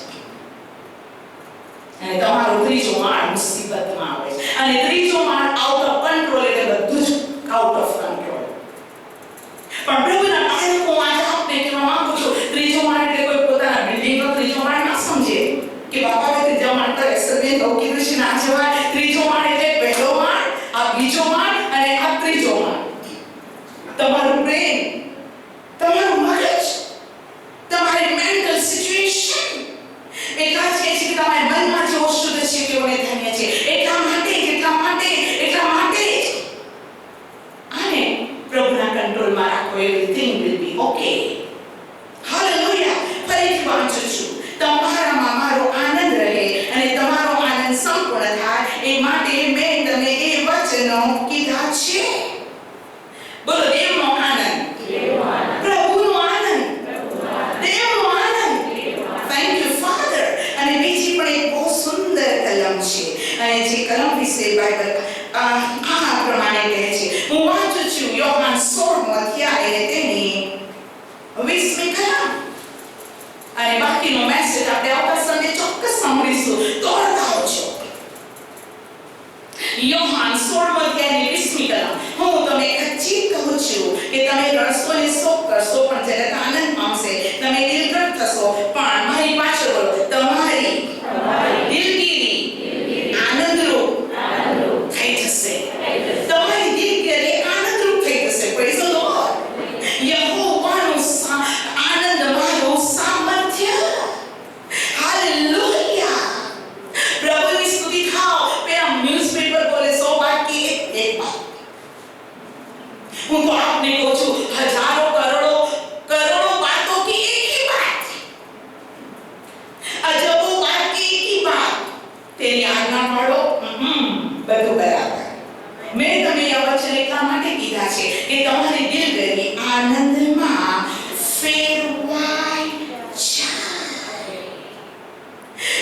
અને તમારો ત્રીજો માળ મુસીબતમાં આવે છે. અને ત્રીજો માળ આઉટ ઓફ કંટ્રોલ એટલે બધું જ આઉટ ઓફ કંટ્રોલ. પણ પ્રભુના બાળકો આજે આપને કહેવા માંગુ છું, ત્રીજો માળ એટલે કોઈ પોતાના બિલ્ડિંગનો ત્રીજો માળ ના સમજે કે બાપા ત્રીજો માળ પર એક્સરને તો કીધું છે ના જવાય. ત્રીજો માળ એટલે પહેલો માળ, આ બીજો માળ અને આ ત્રીજો માળ. તમારા તમારું મગજ, તમારી મેન્ટલ સિચ્યુએશન એટલા જ કહે છે કે તમારા મનમાં જેવો શુદ્ધ છે તેઓને ધન્ય છે. એટલા માટે આને પ્રભુના કંટ્રોલમાં રાખો. Everything will be okay. Hallelujah. ફરીથી વાંચું છું. તમારામાં મારો આનંદ રહે અને તમારો આનંદ સંપૂર્ણ થાય એ માટે મેં તમને એ વચનો કીધા છે. બોલો, દેવનો આનંદ, પ્રભુનો આનંદ, દેવનો આનંદ. Thank you father. અને બીજી પણ એક બહુ સુંદર કલમ છે અને જે કલમ વિશે બાઇબલ આ પ્રમાણે કહે છે. હું વાંચું છું યોહાન 16મો અધ્યાય અને તેની 20મી કલમ. અને બાકીનો મેસેજ આપણે આવતા સંડે ચોક્કસ સાંભળીશું. દોડતા આવજો. યોહાન 16મો અધ્યાયની 20મી કલમ. હું તમને ખચિત કહું છું કે તમે રડશો ને શોક કરશો પણ જગત આનંદ પામશે. તમે દિલગત થશો પણ મારી પાછળ બોલો, તમારી દિલગીરી આનંદરૂપ થઈ જશે. તમારી દિલગીરી આનંદરૂપ થઈ જશે. Praise the Lord. યહોવાનો આનંદ મારો સામર્થ્ય. હાલેલુયા. પ્રભુની સ્તુતિ થાઓ. પેલા ન્યૂઝપેપર બોલે 100 બાત की एक बात. હું તો આપને કહું છું, હજારો કરોડો बातों की एक ही बात. અજબો बात की एक ही बात. તેની આજ્ઞા પાડો, બધું બરાબર. મેં તમને આ વચન એટલા માટે કીધા છે કે તમારી દિલગીરી આનંદમાં ફેરવાઈ જાય.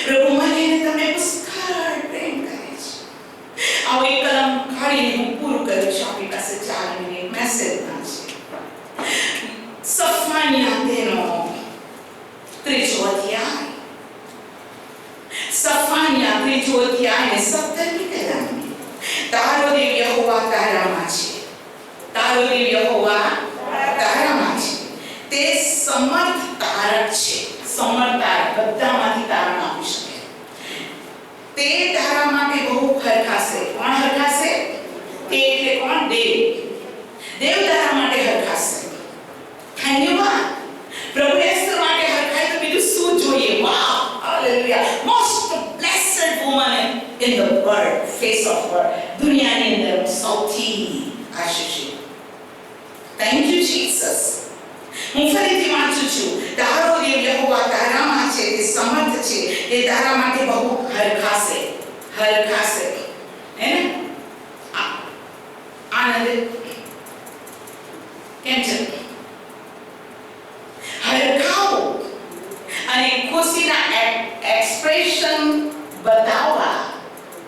પ્રભુ મને તમને પુષ્કળ પ્રેમ કરે છે. આવો એક કલમ કાઢીને હું પૂરું કરું છું. આપણી પાસે 4 મિનિટ મેસેજમાં છે. સફાનિયા તેનો 3જો અધ્યાય. સફાનિયા 3જો અધ્યાય અને 17મી કલમ. તારો દેવ યહોવા તારામાં છે. તારો દેવ યહોવા તારામાં છે. તે સમર્થ તારક છે. સમર્થ તારક બધામાંથી તારણ આપી શકે. તે તારા માટે બહુ હરખાશે. કોણ હરખાશે? તે એટલે કોણ? દેવ. દેવ તારા માટે હરખાશે. ધન્યવાદ. પ્રભુ એસ્તર માટે હરખાય તો બીજું શું જોઈએ? વાહ, hallelujah. Most blessed woman in the world, face of world. દુનિયાની અંદર સૌથી આશીષિત. Thank you Jesus. હું ફરીથી વાંચું છું. તારો દેવ યહોવા તારામાં છે. તે સમર્થ છે. તે તારા માટે બહુ હરખાશે. હે ને? આનંદ કેમ છે? હરખાવો અને ખુશીના એક્સપ્રેશન બતાવવા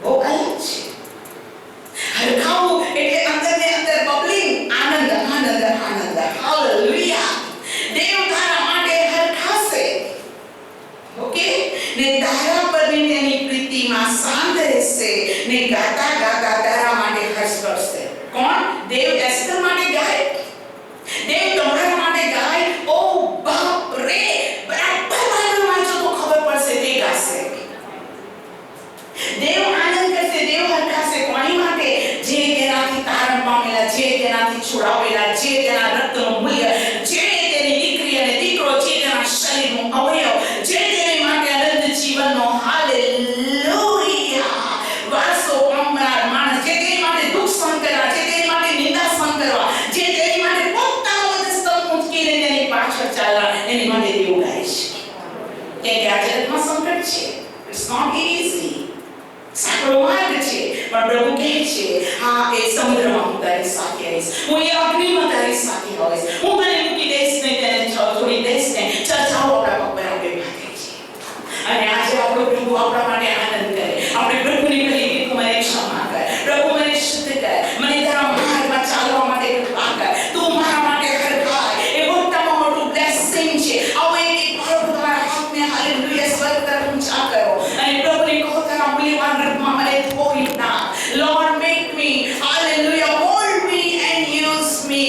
બહુ અલગ છે. હરખાવું એટલે અંદરને અંદર બબલિંગ આનંદ. હાલેલુયા. દેવ તારા માટે હરખાશે. ઓકે? ને તારા પરની તેની પ્રીતિમાં શાંત રહેશે ને ગાતા ગાતા તારા માટે હર્ષ કરશે. કોણ? દેવ એસ્તર માટે ગાય. દેવ તમારા માટે ગાય. ઓ બાપ રે, બરાબર બાઇબલ વાંચો તો ખબર પડશે. તે ગાશે. દેવ આનંદ કરશે. દેવ હરખાશે. કોની માટે? જે તેનાથી તારણ પામેલા, જે તેનાથી છોડાવેલા, જે તેના રક્તનું મૂલ્ય, જે તેની દીકરી અને દીકરો, જે તેના શરીરનું અવયવ, જે તેની માટે અનંત જીવનનો હાલેલુયા વારસો પામનાર માણસ, જે તેની માટે દુઃખ સહન કરવા, જે તેની માટે નિંદા સહન કરવા, જે તેની માટે પોતાનો મસ્તક મૂકીને તેની પાછળ ચાલવા, એની માટે દેવ ગાય છે. કેમ કે આ જગતમાં સંકટ છે. It's not easy. સાંકડો માર્ગ છે. પણ પ્રભુ કહે છે, હા, એ સમુદ્રમાં હું તારી સાથે આવીશ. હું એ અગ્નિમાં તારી સાથે આવીશ. હું તને મૂકી દઈશ નહીં, તેને છોડી દઈશ નહીં. ચર્ચાઓ આપણા પગ પર આપણે ભાગે છે. અને આજે આપણો પ્રભુ આપણા માટે આનંદ કરે. આપણે પ્રભુને કહીએ કે તું મને ક્ષમા કર. પ્રભુ મને શુદ્ધ કર. મને તારા માર્ગમાં ચાલવા માટે કૃપા કર. તું મારા માટે હરખાય. એ મોટામાં મોટું બ્લેસિંગ છે. આવો એક પ્રભુ તમારા હાથને હાલેલુયા સ્વર્ગ તરફ ઊંચા કરો અને પ્રભુને કહો, તારા મૂલ્યવાન રથમાં મને ધોઈ નાખ. Lord, make me, hallelujah, mold me and use me.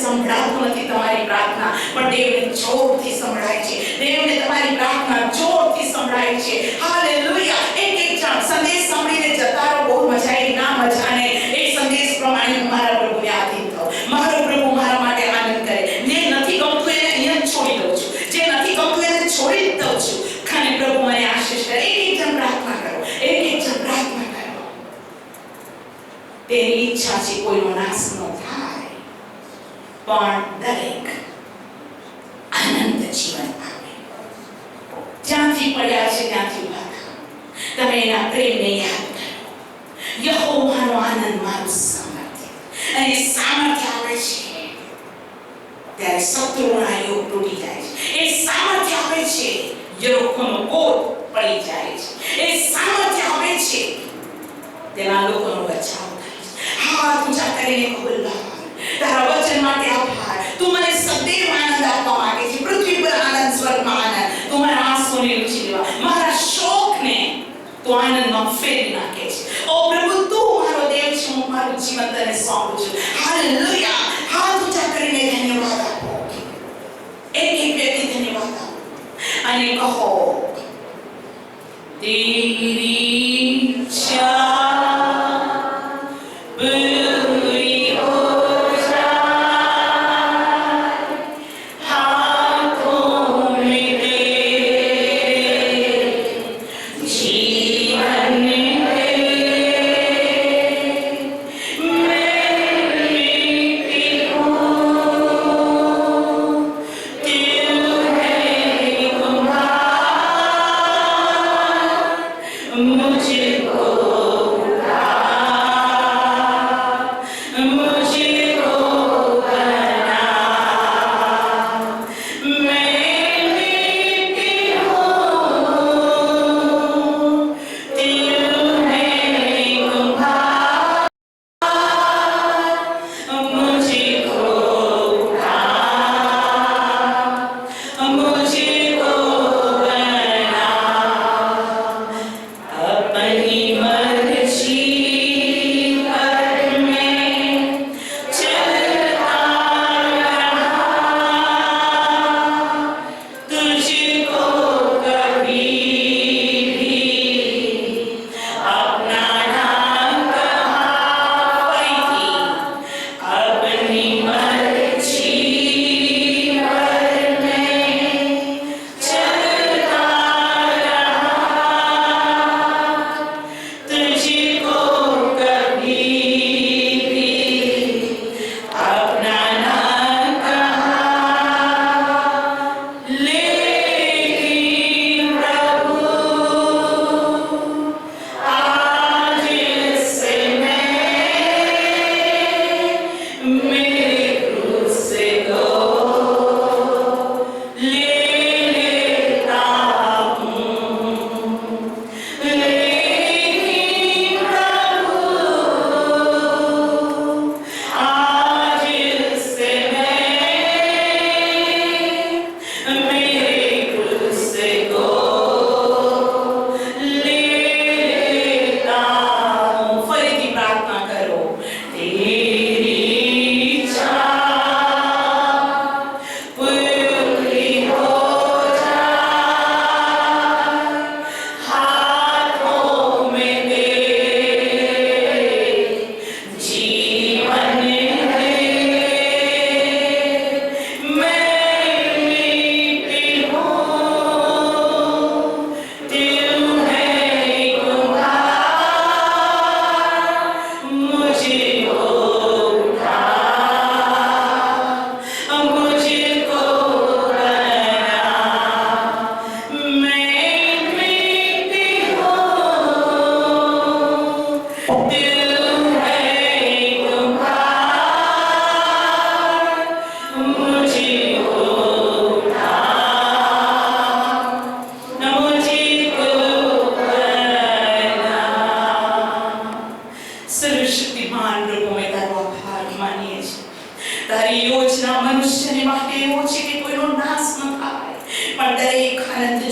સંભળાતું નથી તમારી પ્રાર્થના, પણ દેવને જોરથી સંભળાય છે. દેવને તમારી પ્રાર્થના જોરથી સંભળાય છે. હાલેલુયા. એક જણ સંદેશ સાંભળીને જતા રહો, બહુ મજા આવી, ના મજા નહીં. એ સંદેશ પ્રમાણે હું મારા પ્રભુને આધીન થાઉં. મારો પ્રભુ મારા માટે આનંદ કરે. જે નથી ગમતું એને અહીંયા છોડી દઉં છું, જે નથી ગમતું એને છોડી જ દઉં છું. ખાલી પ્રભુ મને આશીષ કરે. એક જણ પ્રાર્થના કરો, એક જણ પ્રાર્થના કરો. તેની ઈચ્છા છે કોઈનો નાશ ન થાય, પણ દરેક આનંદ જીવન આપે. જ્યાંથી પડ્યા છે ત્યાંથી ઉભા થાઓ. તમે એના પ્રેમને યાદ કરો. યહોવાનો આનંદ મારું સામર્થ્ય. અને સામર્થ્ય આવે છે ત્યારે શત્રુના યોગ તૂટી જાય છે. એ સામર્થ્ય આવે છે યરોખોનો કોટ પડી જાય છે. એ સામર્થ્ય આવે છે તેના લોકોનો બચાવ થાય છે. હાથ ઊંચા કરીને ખુલ્લા તારા વચન માટે આભાર. તું મને સદૈવ આનંદ આપવા માંગે છે. પૃથ્વી પર આનંદ, સ્વર્ગમાં આનંદ. તું મારા આંસુઓને લૂછી લેવા, મારા શોકને તું આનંદમાં ફેરવી નાખે છે. ઓ પ્રભુ, તું મારો દેવ છે. હું મારું જીવન તને સોંપું છું. હાલેલુયા. હાથ ઊંચા કરીને ધન્યવાદ આપો. એક વ્યક્તિ ધન્યવાદ આપો અને કહો, તેરી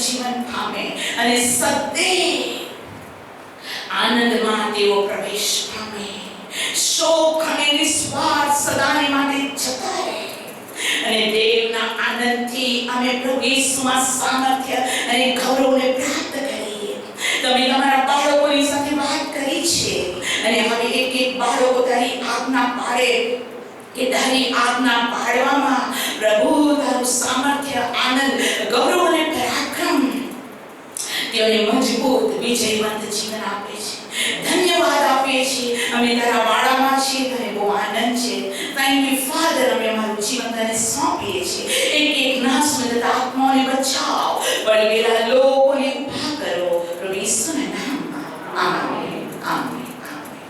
જીવન પામે અને સદૈવ આનંદમાં તેઓ પ્રવેશ પામે. શોક અને નિસ્વાર્થ સદાને માટે જતા રહે. તેના આનંદથી અમે પ્રભુ ઈસુમાં સામર્થ્ય અને ગૌરવને પ્રાપ્ત કરીએ. તમે તમારા બાળકોની સાથે વાત કરી છે અને હવે એક એક બાળકો તારી આજ્ઞા પાડે કે તારી આજ્ઞા પાડવામાં પ્રભુ તારું સામર્થ્ય, આનંદ, ગૌરવ અને પરાક્રમ તેઓને મજબૂત વિજયવંત જીવન આપે છે. ધન્યવાદ આપીએ છીએ. અમે તારા વાડામાં છીએ, તને બહુ આનંદ છે. Thank you father. અમે અમારું જીવન તને સોંપીએ છીએ. એક એક નાશ આત્માઓને બચાવ. પડી ગયેલા